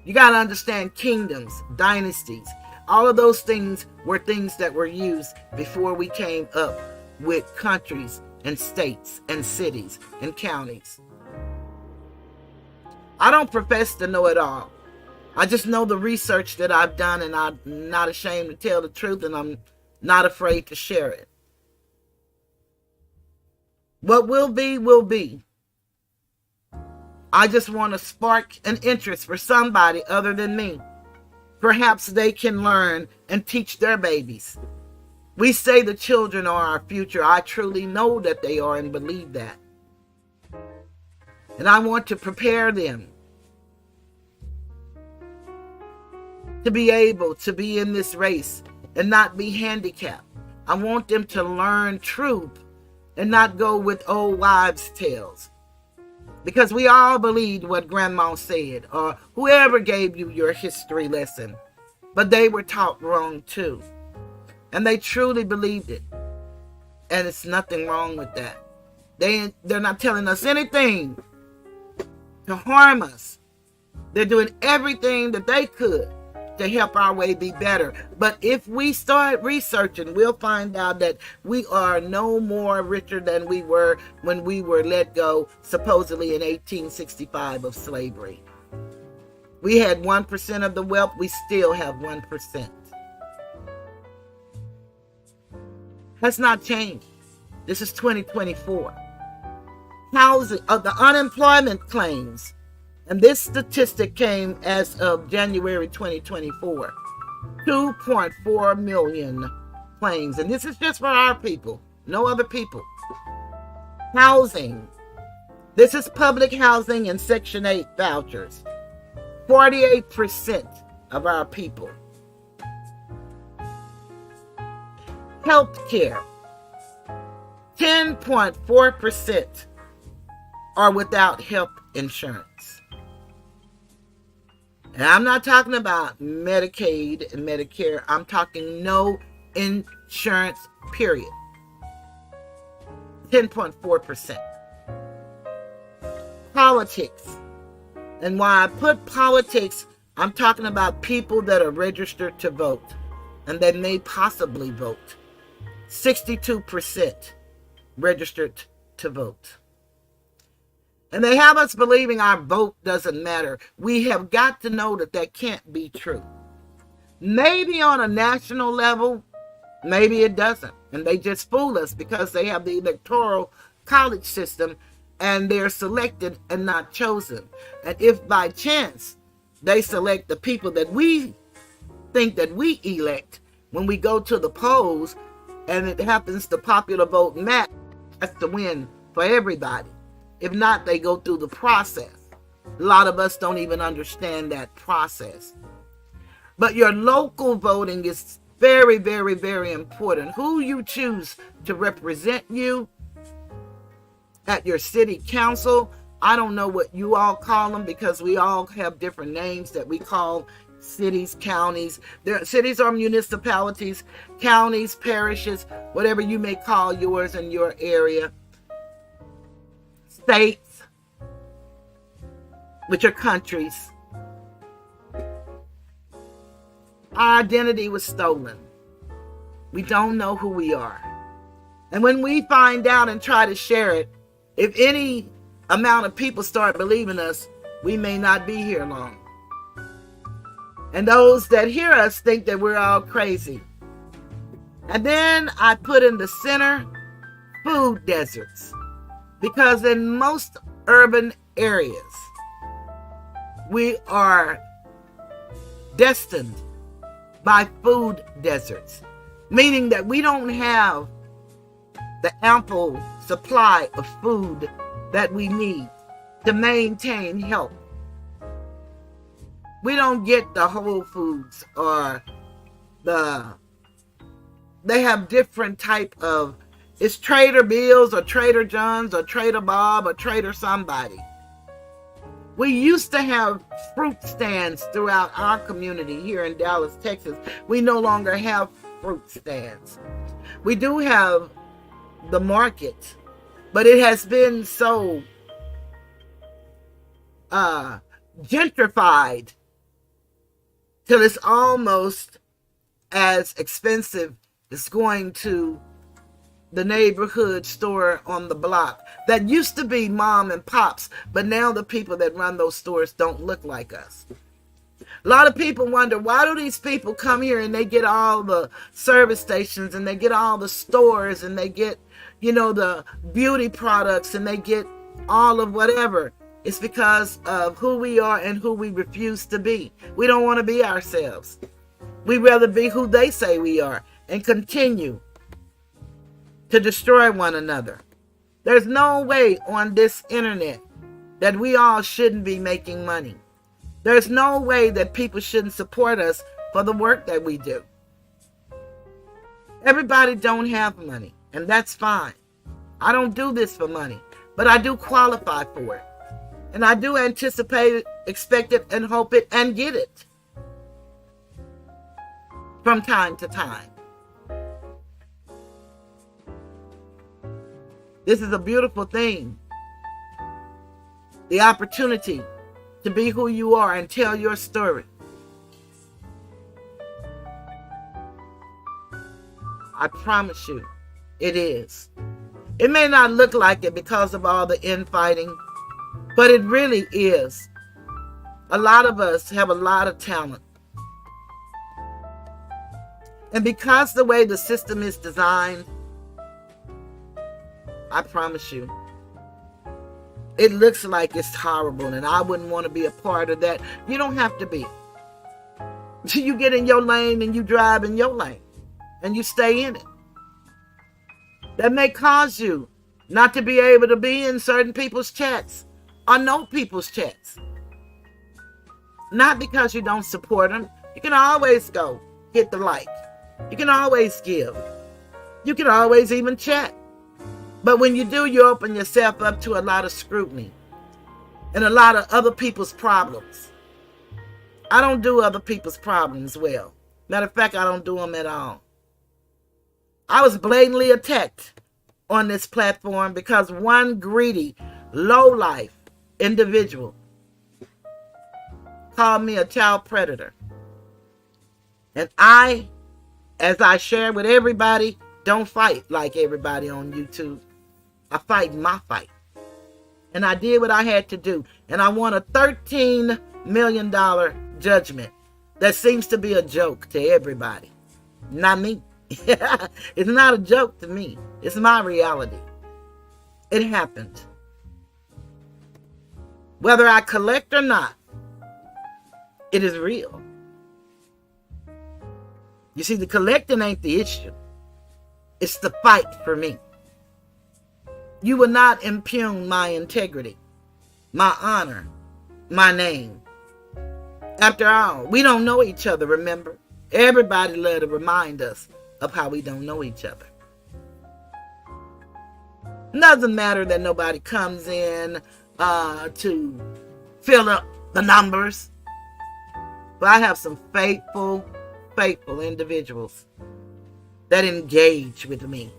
You got to understand kingdoms, dynasties. All of those things were things that were used before we came up with countries and states and cities and counties. I don't profess to know it all. I just know the research that I've done, and I'm not ashamed to tell the truth, and I'm not afraid to share it. What will be, will be. I just want to spark an interest for somebody other than me. Perhaps they can learn and teach their babies. We say the children are our future. I truly know that they are and believe that. And I want to prepare them to be able to be in this race and not be handicapped. I want them to learn truth and not go with old wives' tales. Because we all believed what Grandma said, or whoever gave you your history lesson. But they were taught wrong too. And they truly believed it. And it's nothing wrong with that. They're not telling us anything to harm us. They're doing everything that they could to help our way be better. But if we start researching, we'll find out that we are no more richer than we were when we were let go, supposedly in 1865, of slavery. We had 1% of the wealth. We still have 1%. Has not changed. This is 2024. Housing, the unemployment claims, and this statistic came as of January 2024. 2.4 million claims. And this is just for our people, no other people. Housing. This is public housing and Section 8 vouchers. 48% of our people. Healthcare. 10.4% are without health insurance. And I'm not talking about Medicaid and Medicare. I'm talking no insurance, period. 10.4%. Politics. And why I put politics, I'm talking about people that are registered to vote and that may possibly vote. 62% registered to vote. And they have us believing our vote doesn't matter. We have got to know that that can't be true. Maybe on a national level, maybe it doesn't. And they just fool us because they have the electoral college system and they're selected and not chosen. And if by chance they select the people that we think that we elect, when we go to the polls and it happens the popular vote match, that's the win for everybody. If not, they go through the process. A lot of us don't even understand that process. But your local voting is very, very, very important. Who you choose to represent you at your city council. I don't know what you all call them because we all have different names that we call cities, counties. Cities are municipalities, counties, parishes, whatever you may call yours in your area. States, which are countries. Our identity was stolen. We don't know who we are. And when we find out and try to share it, if any amount of people start believing us, we may not be here long. And those that hear us think that we're all crazy. And then I put in the center food deserts. Because in most urban areas, We are destined by food deserts, meaning that we don't have the ample supply of food that we need to maintain health. We don't get the Whole Foods or they have different type of, it's Trader Bill's or Trader John's or Trader Bob or Trader somebody. We used to have fruit stands throughout our community here in Dallas, Texas. We no longer have fruit stands. We do have the market, but it has been so gentrified till it's almost as expensive as going to the neighborhood store on the block that used to be mom and pops, but now the people that run those stores don't look like us. A lot of people wonder, why do these people come here and they get all the service stations and they get all the stores and they get, the beauty products and they get all of whatever? It's because of who we are and who we refuse to be. We don't want to be ourselves. We'd rather be who they say we are and continue to destroy one another. There's no way on this internet that we all shouldn't be making money. There's no way that people shouldn't support us for the work that we do. Everybody don't have money, and that's fine. I don't do this for money, but I do qualify for it. And I do anticipate it, expect it, and hope it, and get it from time to time. This is a beautiful thing. The opportunity to be who you are and tell your story. I promise you, it is. It may not look like it because of all the infighting, but it really is. A lot of us have a lot of talent. And because the way the system is designed, I promise you, it looks like it's horrible, and I wouldn't want to be a part of that. You don't have to be. You get in your lane and you drive in your lane, and you stay in it. That may cause you not to be able to be in certain people's chats or know people's chats. Not because you don't support them. You can always go hit the like. You can always give. You can always even chat. But when you do, you open yourself up to a lot of scrutiny and a lot of other people's problems. I don't do other people's problems well. Matter of fact, I don't do them at all. I was blatantly attacked on this platform because one greedy, low-life individual called me a child predator. And I, as I share with everybody, don't fight like everybody on YouTube. I fight my fight. And I did what I had to do. And I won a $13 million judgment that seems to be a joke to everybody. Not me. It's not a joke to me. It's my reality. It happened. Whether I collect or not, it is real. You see, the collecting ain't the issue. It's the fight for me. You will not impugn my integrity, my honor, my name. After all, we don't know each other, remember? Everybody love to remind us of how we don't know each other. It doesn't matter that nobody comes in to fill up the numbers. But I have some faithful individuals that engage with me.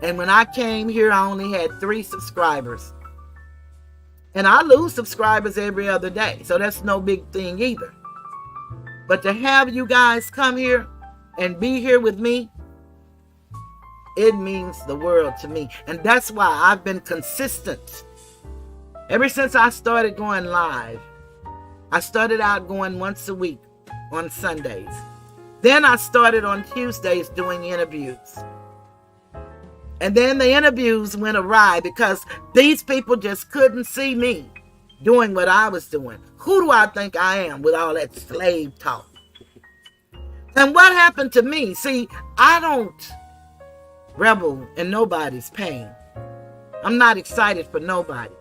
And when I came here, I only had 3 subscribers. And I lose subscribers every other day. So that's no big thing either. But to have you guys come here and be here with me, it means the world to me. And that's why I've been consistent. Ever since I started going live, I started out going once a week on Sundays. Then I started on Tuesdays doing interviews. And then the interviews went awry because these people just couldn't see me doing what I was doing. Who do I think I am with all that slave talk? And what happened to me? See, I don't revel in nobody's pain. I'm not excited for nobody.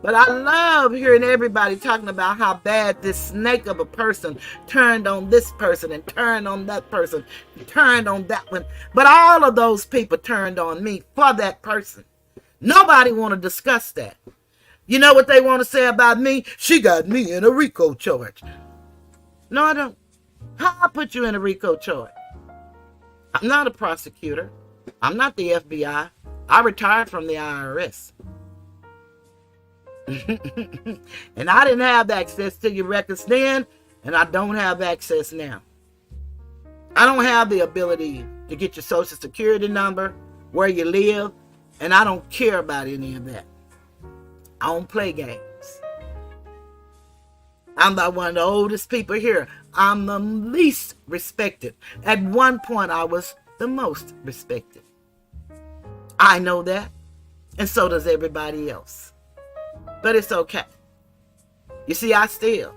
But I love hearing everybody talking about how bad this snake of a person turned on this person and turned on that person, and turned on that one. But all of those people turned on me for that person. Nobody want to discuss that. You know what they want to say about me? She got me in a RICO charge. No, I don't. How I put you in a RICO charge? I'm not a prosecutor. I'm not the FBI. I retired from the IRS. And I didn't have access to your records then, and I don't have access now. I don't have the ability to get your social security number, where you live, and I don't care about any of that. I don't play games. I'm about one of the oldest people here. I'm the least respected. At one point, I was the most respected. I know that, and so does everybody else. But it's okay. You see, I still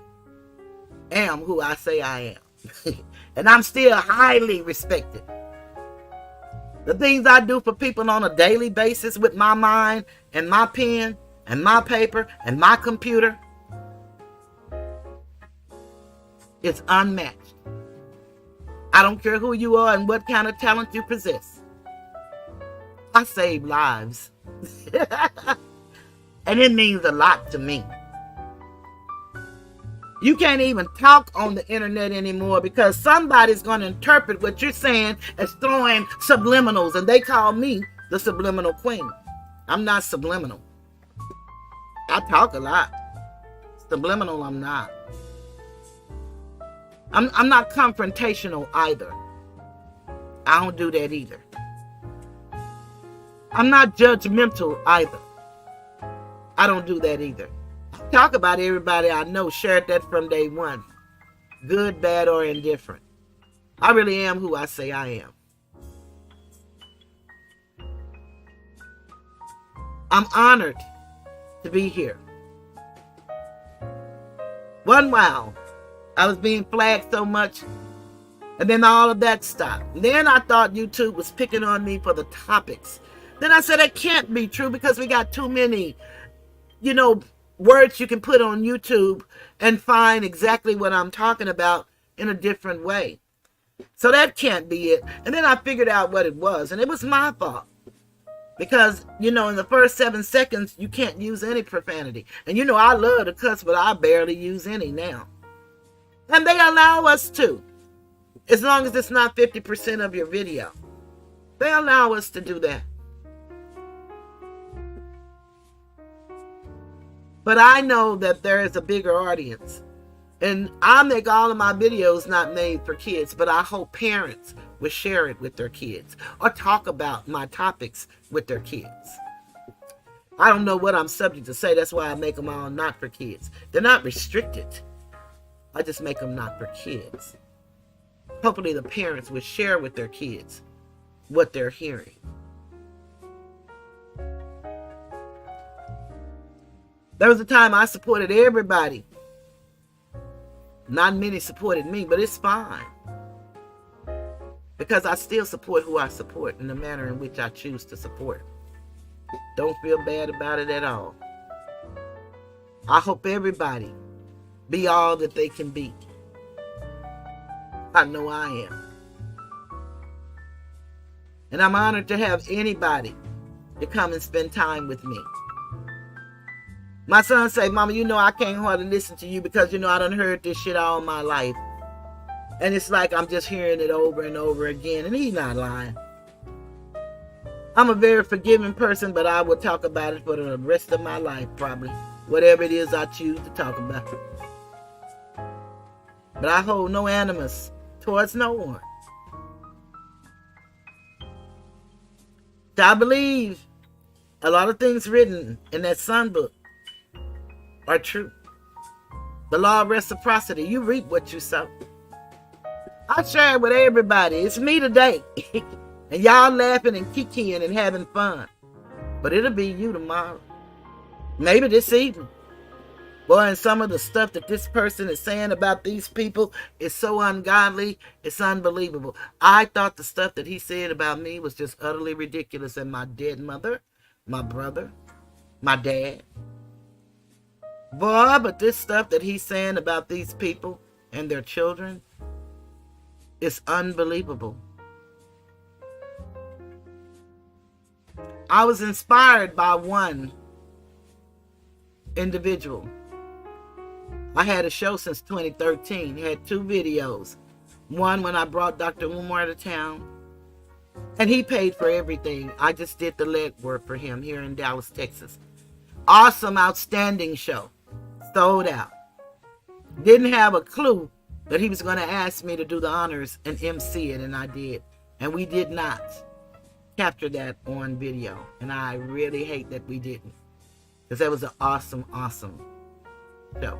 am who I say I am. And I'm still highly respected. The things I do for people on a daily basis with my mind and my pen and my paper and my computer is unmatched. I don't care who you are and what kind of talent you possess. I save lives. And it means a lot to me. You can't even talk on the internet anymore because somebody's going to interpret what you're saying as throwing subliminals, and they call me the subliminal queen. I'm not subliminal. I talk a lot. Subliminal, I'm not. I'm not confrontational either. I don't do that either. I'm not judgmental either. I don't do that either. I talk about everybody I know, shared that from day one. Good, bad, or indifferent. I really am who I say I am. I'm honored to be here. One while, I was being flagged so much, and then all of that stopped. And then I thought YouTube was picking on me for the topics. Then I said it can't be true because we got too many, words you can put on YouTube and find exactly what I'm talking about in a different way. So that can't be it. And then I figured out what it was, and it was my fault. Because, in the first 7 seconds, you can't use any profanity. And I love to cuss, but I barely use any now. And they allow us to. As long as it's not 50% of your video. They allow us to do that. But I know that there is a bigger audience. And I make all of my videos not made for kids, but I hope parents will share it with their kids or talk about my topics with their kids. I don't know what I'm subject to say. That's why I make them all not for kids. They're not restricted. I just make them not for kids. Hopefully the parents will share with their kids what they're hearing. There was a time I supported everybody. Not many supported me, but it's fine. Because I still support who I support in the manner in which I choose to support. Don't feel bad about it at all. I hope everybody be all that they can be. I know I am. And I'm honored to have anybody to come and spend time with me. My son say, Mama, I can't hardly listen to you because, I done heard this shit all my life. And it's like I'm just hearing it over and over again. And he's not lying. I'm a very forgiving person, but I will talk about it for the rest of my life, probably. Whatever it is I choose to talk about. But I hold no animus towards no one. I believe a lot of things written in that Sun book are true. The law of reciprocity. You reap what you sow. I share it with everybody. It's me today. And y'all laughing and kikiing and having fun. But it'll be you tomorrow. Maybe this evening. Boy, and some of the stuff that this person is saying about these people is so ungodly, it's unbelievable. I thought the stuff that he said about me was just utterly ridiculous, and my dead mother, my brother, my dad. Boy, but this stuff that he's saying about these people and their children is unbelievable. I was inspired by one individual. I had a show since 2013, had 2 videos. One when I brought Dr. Umar to town, and he paid for everything. I just did the legwork for him here in Dallas, Texas. Awesome, outstanding show. Sold out. Didn't have a clue that he was going to ask me to do the honors and MC it, and I did. And we did not capture that on video, and I really hate that we didn't, because that was an awesome, awesome show.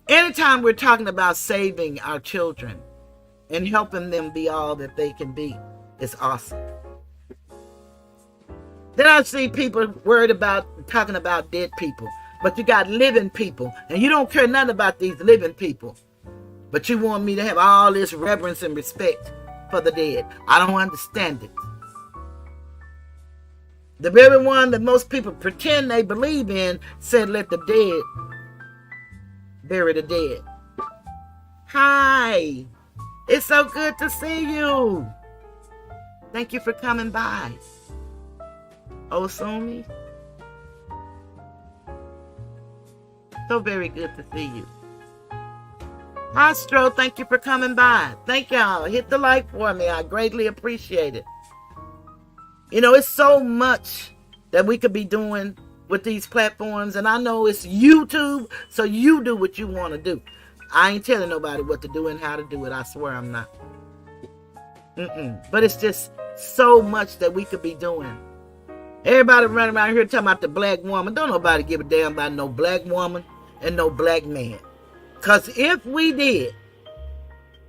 Anytime we're talking about saving our children and helping them be all that they can be, it's awesome. Then I see people worried about talking about dead people, but you got living people, and you don't care nothing about these living people, but you want me to have all this reverence and respect for the dead. I don't understand it. The very one that most people pretend they believe in said, let the dead bury the dead. Hi. It's so good to see you. Thank you for coming by. Osumi. So very good to see you. Astro, thank you for coming by. Thank y'all. Hit the like for me. I greatly appreciate it. You know, it's so much that we could be doing with these platforms, and I know it's YouTube, so you do what you want to do. I ain't telling nobody what to do and how to do it. I swear I'm not. But it's just so much that we could be doing. Everybody running around here talking about the black woman. Don't nobody give a damn about no black woman and no black man. Because if we did,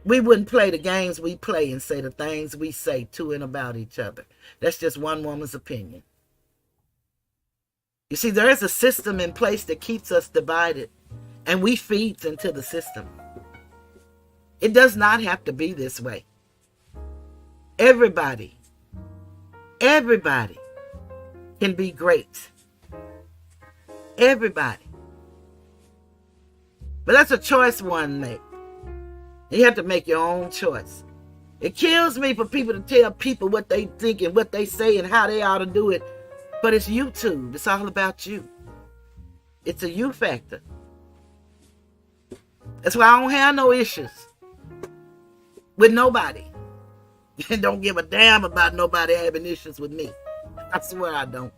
we wouldn't play the games we play and say the things we say to and about each other. That's just one woman's opinion. You see, there is a system in place that keeps us divided, and we feed into the system. It does not have to be this way. Everybody can be great. Everybody. But that's a choice one makes. You have to make your own choice. It kills me for people to tell people what they think and what they say and how they ought to do it. But it's YouTube. It's all about you. It's a you factor. That's why I don't have no issues with nobody. And don't give a damn about nobody having issues with me. I swear I don't.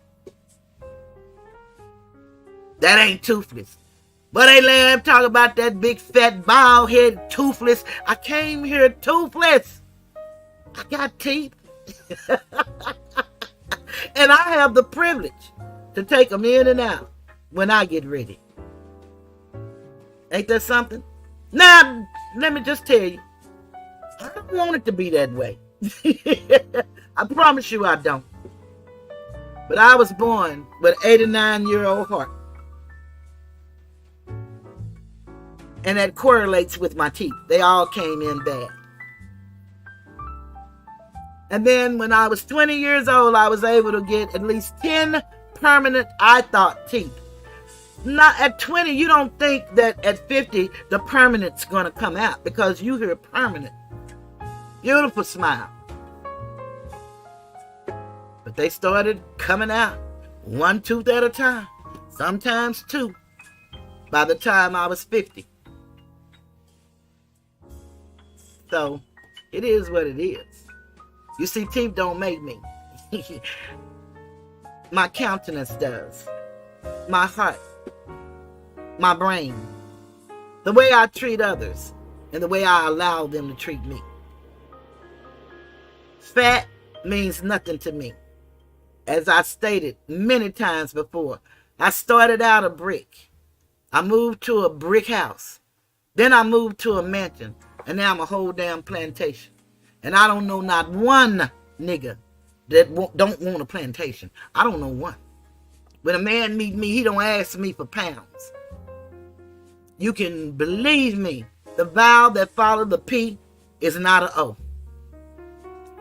That ain't toothless. But they let him talk about that big fat bald head toothless. I came here toothless. I got teeth. And I have the privilege to take them in and out when I get ready. Ain't that something? Now, let me just tell you, I don't want it to be that way. I promise you I don't. But I was born with an 89-year-old heart. And that correlates with my teeth. They all came in bad. And then when I was 20 years old, I was able to get at least 10 permanent, I thought, teeth. Not at 20, you don't think that at 50, the permanent's going to come out, because you hear permanent. Beautiful smile. But they started coming out, one tooth at a time, sometimes 2, by the time I was 50. So, it is what it is. You see, teeth don't make me. My countenance does. My heart. My brain. The way I treat others. And the way I allow them to treat me. Fat means nothing to me. As I stated many times before, I started out a brick. I moved to a brick house. Then I moved to a mansion. And now I'm a whole damn plantation. And I don't know not one nigga that don't want a plantation. I don't know one. When a man meet me, he don't ask me for pounds. You can believe me. The vowel that follows the P is not an O.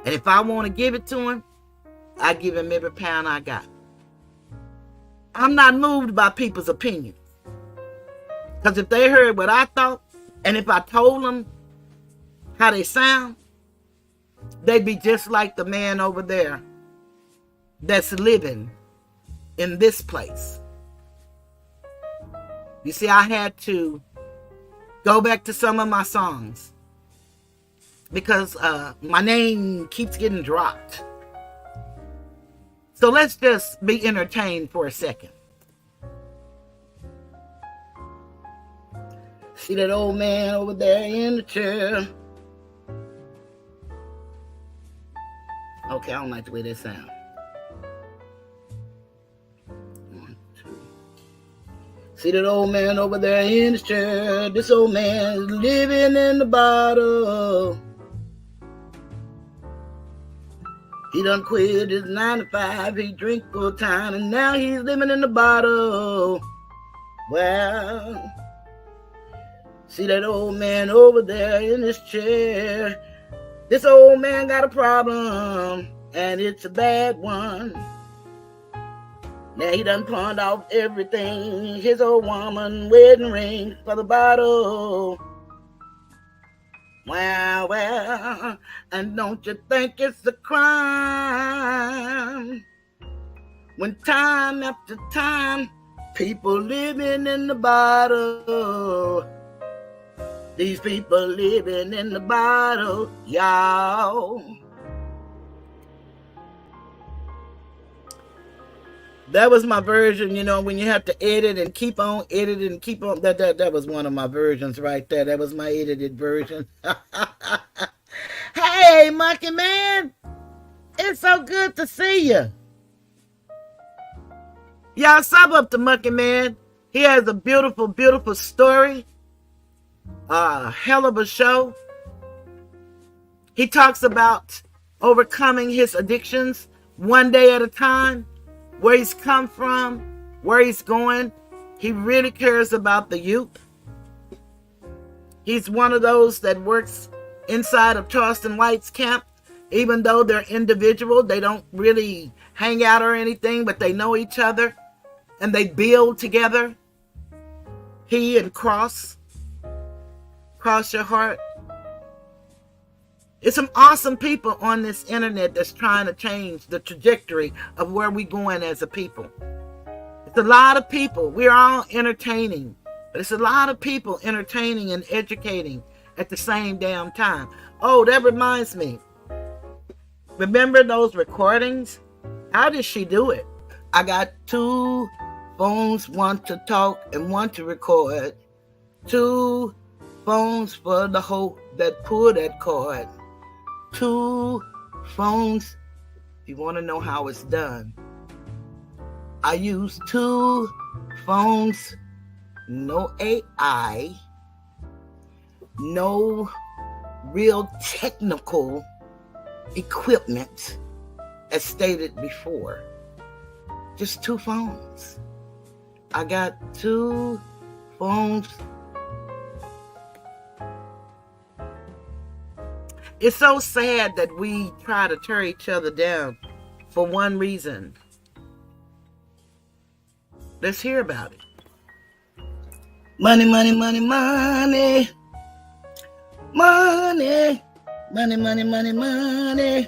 And if I want to give it to him, I give him every pound I got. I'm not moved by people's opinions. Because if they heard what I thought, and if I told them how they sound, they'd be just like the man over there that's living in this place. You see, I had to go back to some of my songs because my name keeps getting dropped. So let's just be entertained for a second. See that old man over there in the chair? Okay, I don't like the way that sounds. 1, 2. See that old man over there in the chair? This old man is living in the bottle. He done quit his 9 to 5. He drink full time, and now he's living in the bottle. Well, see that old man over there in his chair? This old man got a problem, and it's a bad one. Now he done pawned off everything, his old woman wedding ring for the bottle. Well, and don't you think it's a crime when time after time people living in the bottle? These people living in the bottle, y'all. That was my version, you know, when you have to edit and keep on editing and keep on. That was one of my versions right there. That was my edited version. Hey, Monkey Man. It's so good to see you. Y'all sub up to Monkey Man. He has a beautiful, beautiful story. Hell of a show. He talks about overcoming his addictions one day at a time, where he's come from, where he's going. He really cares about the youth. He's one of those that works inside of Charleston White's camp. Even though they're individual, they don't really hang out or anything, but they know each other and they build together. He and Cross Your Heart. It's some awesome people on this internet that's trying to change the trajectory of where we're going as a people. It's a lot of people. We're all entertaining, but it's a lot of people entertaining and educating at the same damn time. Oh, that reminds me. Remember those recordings? How did she do it? I got 2 phones, one to talk and one to record. 2 phones for the hoe that pulled that cord. 2 phones. If you want to know how it's done, I use 2 phones, no AI, no real technical equipment as stated before. Just 2 phones. I got 2 phones. It's so sad that we try to tear each other down for one reason. Let's hear about it. Money, money, money, money. Money. Money, money, money, money.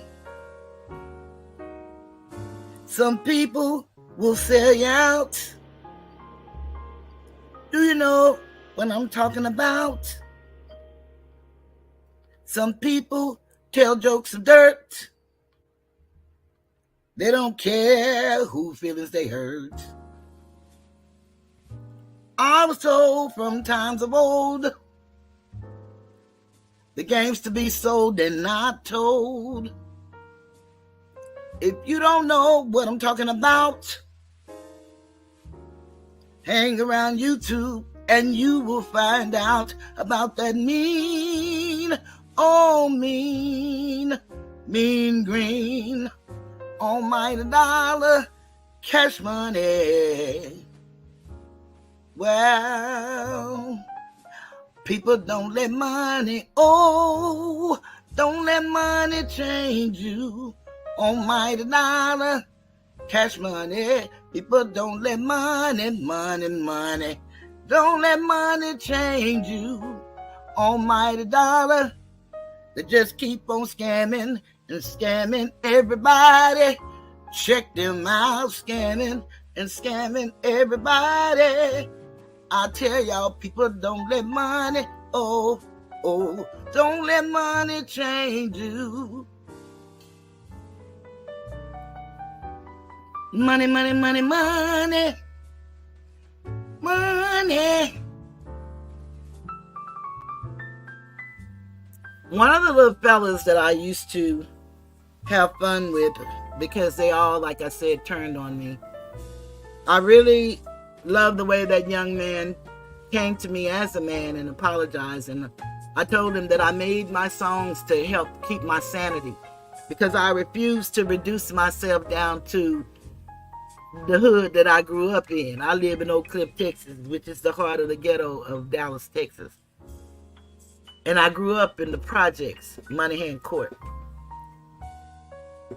Some people will sell you out. Do you know what I'm talking about? Some people tell jokes of dirt. They don't care whose feelings they hurt. I was told from times of old, the game's to be sold and not told. If you don't know what I'm talking about, hang around YouTube and you will find out about that mean, oh mean, mean green almighty dollar cash money. Well, people don't let money, don't let money change you. Almighty dollar, cash money. People don't let money. Don't let money change you. Almighty dollar. They just keep on scamming and scamming everybody. Check them out, scamming and scamming everybody. I tell y'all, people don't let money, don't let money change you. Money. One of the little fellas that I used to have fun with, because they all, like I said, turned on me. I really love the way that young man came to me as a man and apologized. And I told him that I made my songs to help keep my sanity, because I refused to reduce myself down to the hood that I grew up in. I live in Oak Cliff, Texas, which is the heart of the ghetto of Dallas, Texas. And I grew up in the projects, Moneyhand Court.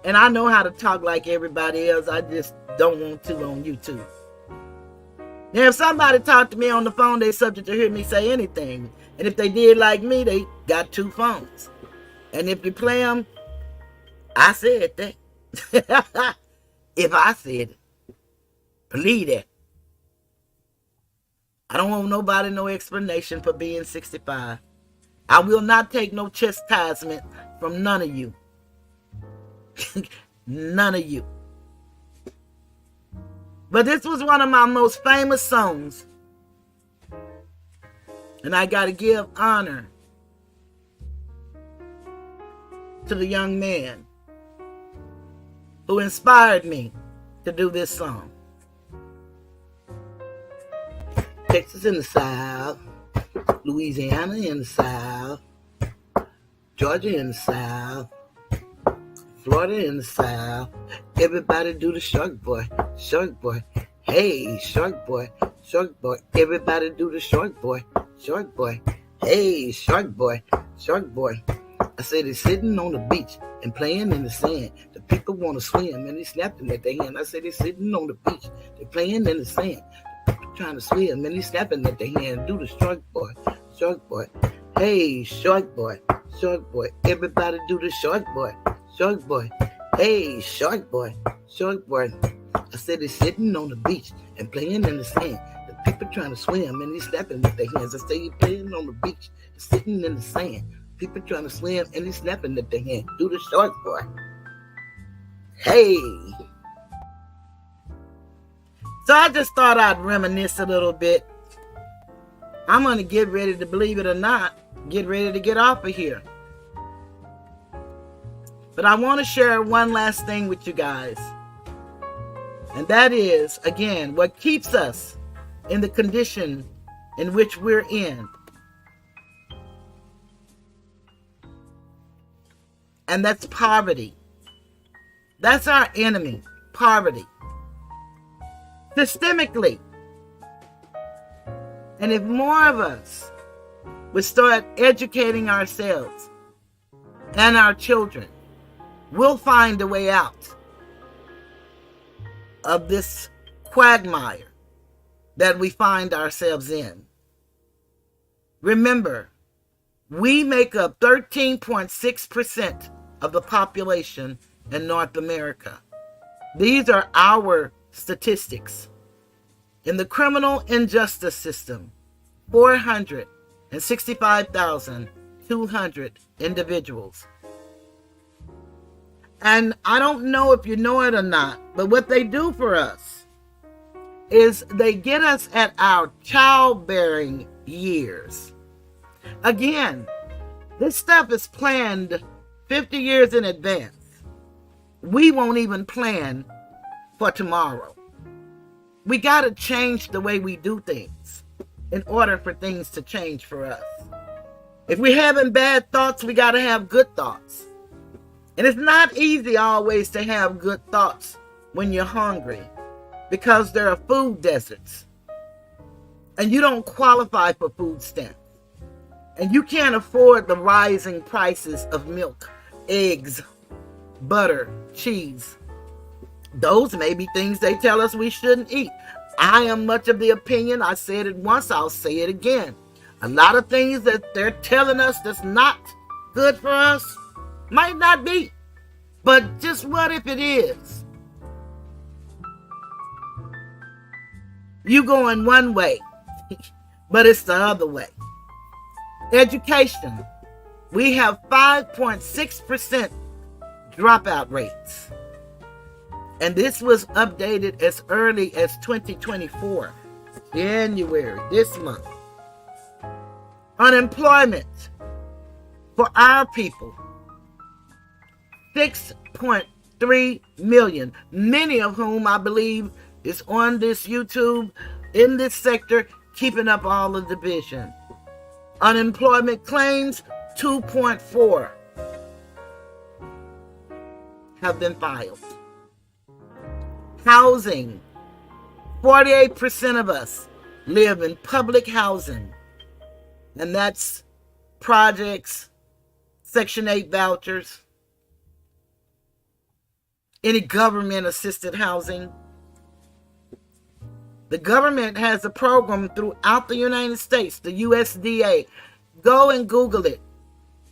And I know how to talk like everybody else. I just don't want to on YouTube. Now, if somebody talked to me on the phone, they're subject to hear me say anything. And if they did like me, they got 2 phones. And if you play them, I said that. If I said it, believe that. I don't want nobody no explanation for being 65. I will not take no chastisement from none of you. None of you. But this was one of my most famous songs. And I got to give honor to the young man who inspired me to do this song. Texas in the South, Louisiana in the South, Georgia in the South, Florida in the South. Everybody do the shark boy, shark boy. Hey, shark boy, shark boy. Everybody do the shark boy, shark boy. Hey, shark boy, shark boy. I said he's sitting on the beach and playing in the sand. The people want to swim and he's snapping at their hand. I said he's sitting on the beach, they're playing in the sand. The people trying to swim and he's snapping at their hand. Do the shark boy, shark boy. Hey, shark boy, shark boy. Everybody do the shark boy, shark boy. Hey, shark boy, shark boy. I said he's sitting on the beach and playing in the sand. The people trying to swim and he's snapping with their hands. I said he's playing on the beach, sitting in the sand. People trying to swim and he's snapping at their hand. Do the shark boy. Hey. So I just thought I'd reminisce a little bit. I'm going to get ready to, believe it or not, get ready to get off of here. But I want to share one last thing with you guys. And that is, again, what keeps us in the condition in which we're in. And that's poverty. That's our enemy, poverty. Systemically. And if more of us would start educating ourselves and our children, we'll find a way out of this quagmire that we find ourselves in. Remember, we make up 13.6% of the population in North America. These are our statistics. In the criminal injustice system, 465,200 individuals. And I don't know if you know it or not, but what they do for us is they get us at our childbearing years. Again, this stuff is planned 50 years in advance. We won't even plan for tomorrow. We got to change the way we do things in order for things to change for us. If we're having bad thoughts, we got to have good thoughts. And it's not easy always to have good thoughts when you're hungry because there are food deserts and you don't qualify for food stamps and you can't afford the rising prices of milk, eggs, butter, cheese. Those may be things they tell us we shouldn't eat. I am much of the opinion, I said it once, I'll say it again. A lot of things that they're telling us that's not good for us might not be. But just what if it is? You going one way, but it's the other way. Education. We have 5.6% dropout rates. And this was updated as early as 2024, January, this month. Unemployment for our people, 6.3 million, many of whom I believe is on this YouTube, in this sector, keeping up all the division. Unemployment claims, 2.4 have been filed. Housing, 48% of us live in public housing, and that's projects, Section 8 vouchers, any government-assisted housing. The government has a program throughout the United States, the USDA. Go and Google it.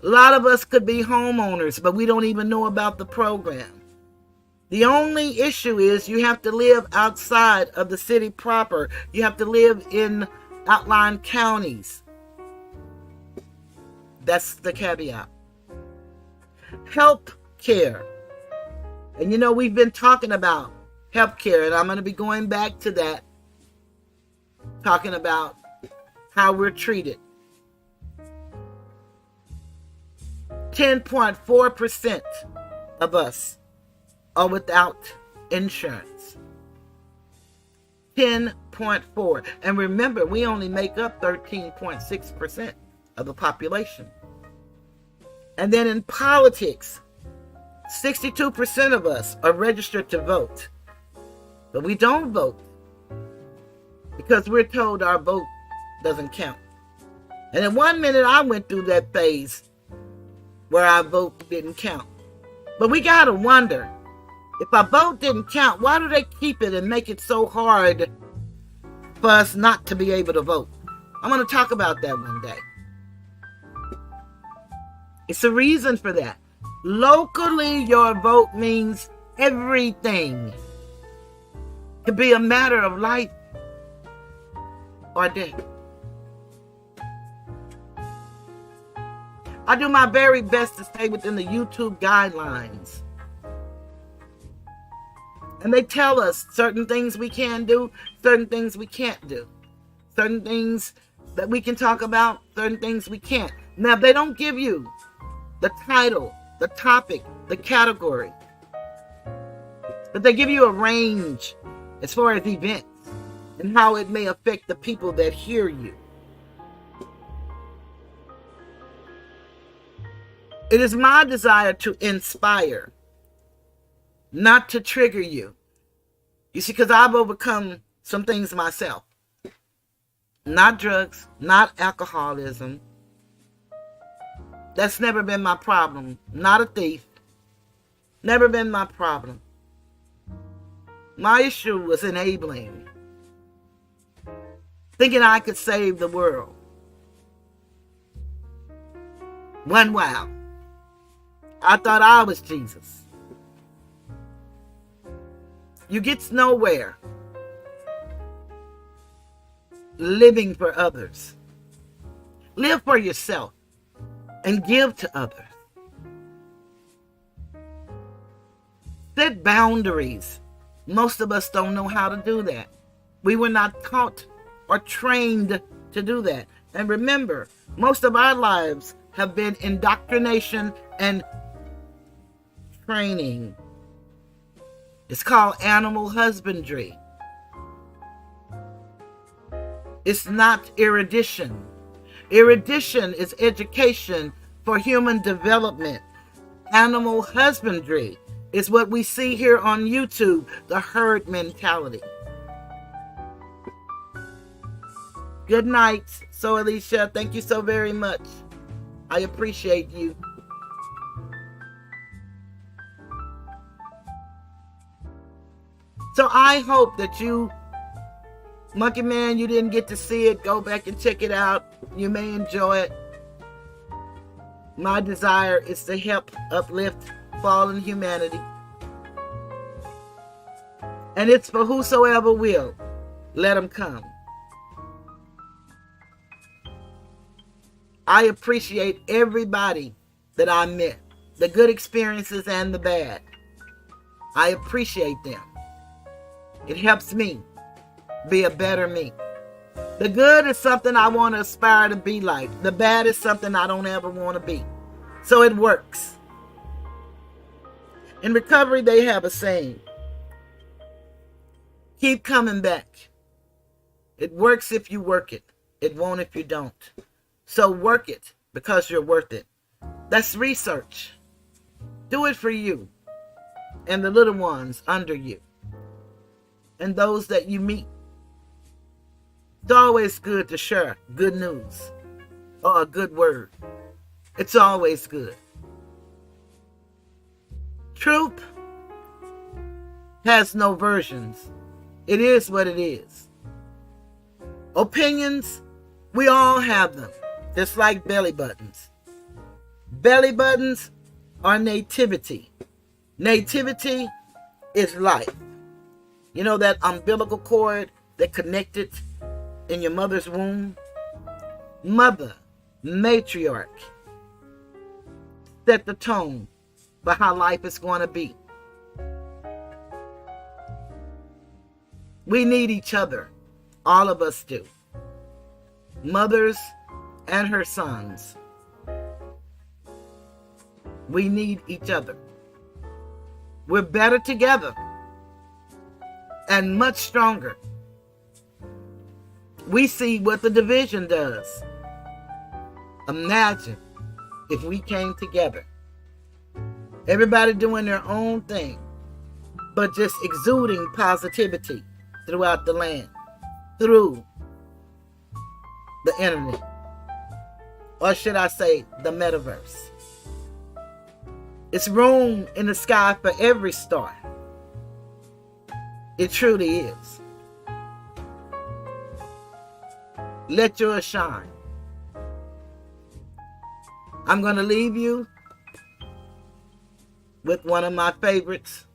A lot of us could be homeowners, but we don't even know about the program. The only issue is you have to live outside of the city proper. You have to live in outlying counties. That's the caveat. Health care. And you know, we've been talking about health care, and I'm going to be going back to that, talking about how we're treated. 10.4% of us are without insurance. 10.4. And remember, we only make up 13.6% of the population. And then in politics, 62% of us are registered to vote. But we don't vote because we're told our vote doesn't count. And in 1 minute, I went through that phase where our vote didn't count. But we got to wonder, if our vote didn't count, why do they keep it and make it so hard for us not to be able to vote? I'm going to talk about that one day. It's a reason for that. Locally, your vote means everything. It could be a matter of life or death. I do my very best to stay within the YouTube guidelines. And they tell us certain things we can do, certain things we can't do. Certain things that we can talk about, certain things we can't. Now, they don't give you the title, the topic, the category. But they give you a range as far as events and how it may affect the people that hear you. It is my desire to inspire, not to trigger you. You see, because I've overcome some things myself. Not drugs, not alcoholism. That's never been my problem. Not a thief. Never been my problem. My issue was enabling. Thinking I could save the world. One wow. I thought I was Jesus. You get nowhere living for others. Live for yourself and give to others. Set boundaries. Most of us don't know how to do that. We were not taught or trained to do that. And remember, most of our lives have been indoctrination and training. It's called animal husbandry. It's not erudition. Erudition is education for human development. Animal husbandry is what we see here on YouTube, the herd mentality. Good night. So, Alicia, thank you so very much. I appreciate you. So I hope that you, Monkey Man, you didn't get to see it. Go back and check it out. You may enjoy it. My desire is to help uplift fallen humanity. And it's for whosoever will. Let them come. I appreciate everybody that I met. The good experiences and the bad. I appreciate them. It helps me be a better me. The good is something I want to aspire to be like. The bad is something I don't ever want to be. So it works. In recovery, they have a saying. Keep coming back. It works if you work it. It won't if you don't. So work it because you're worth it. That's research. Do it for you and the little ones under you and those that you meet. It's always good to share good news or a good word. It's always good. Truth has no versions. It is what it is. Opinions, we all have them, just like belly buttons. Belly buttons are nativity. Nativity is life. You know that umbilical cord that connected in your mother's womb? Mother, matriarch, set the tone for how life is going to be. We need each other. All of us do. Mothers and her sons. We need each other. We're better together and much stronger. We see what the division does. Imagine if we came together. Everybody doing their own thing, but just exuding positivity throughout the land, through the internet, or should I say the metaverse. It's room in the sky for every star. It truly is. Let yours shine. I'm going to leave you with one of my favorites,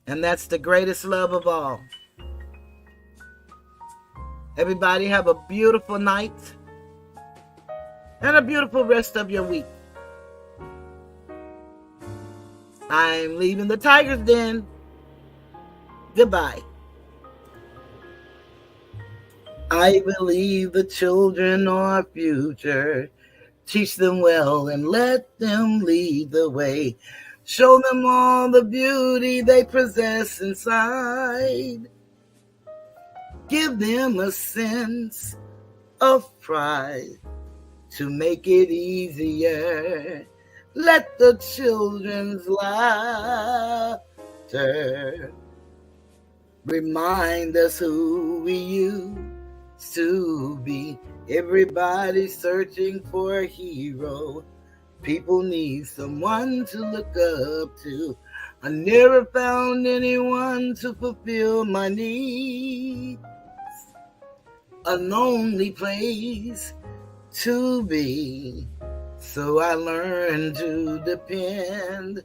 and that's the greatest love of all. Everybody have a beautiful night and a beautiful rest of your week. I'm leaving the tiger's den. Goodbye. I believe the children are our future. Teach them well and let them lead the way. Show them all the beauty they possess inside. Give them a sense of pride to make it easier. Let the children's laughter remind us who we used to be. Everybody's searching for a hero. People need someone to look up to. I never found anyone to fulfill my needs. A lonely place to be. So I learned to depend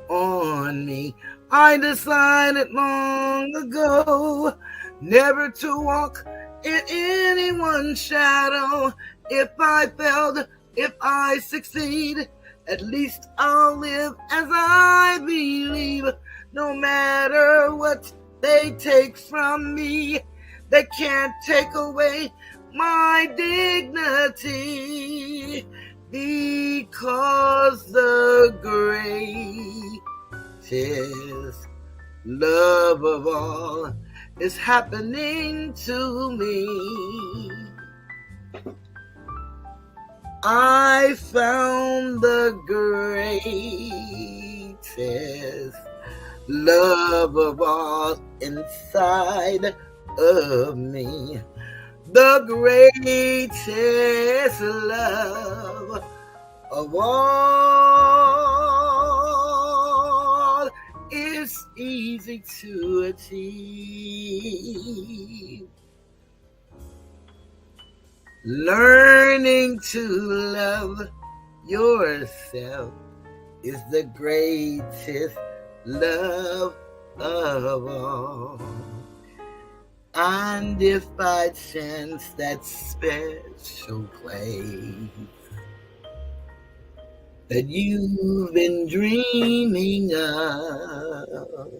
on me. I decided long ago never to walk in anyone's shadow. If I failed, if I succeed, at least I'll live as I believe. No matter what they take from me, they can't take away my dignity. Because the greatest love of all is happening to me. I found the greatest love of all inside of me. The greatest love of all is easy to achieve. Learning to love yourself is the greatest love of all. And if by chance that special place that you've been dreaming of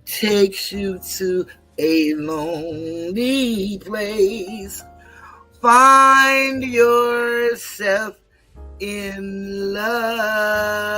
takes you to a lonely place, find yourself in love.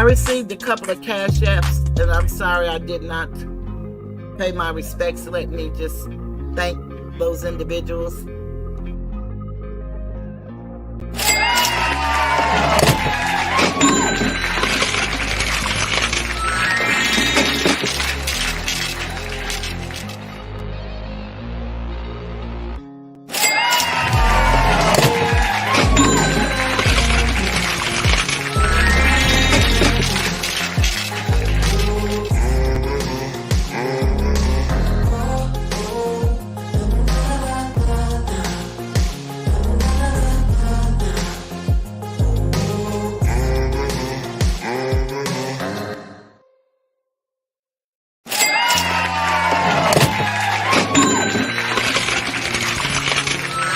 I received a couple of cash apps, and I'm sorry I did not pay my respects. Let me just thank those individuals.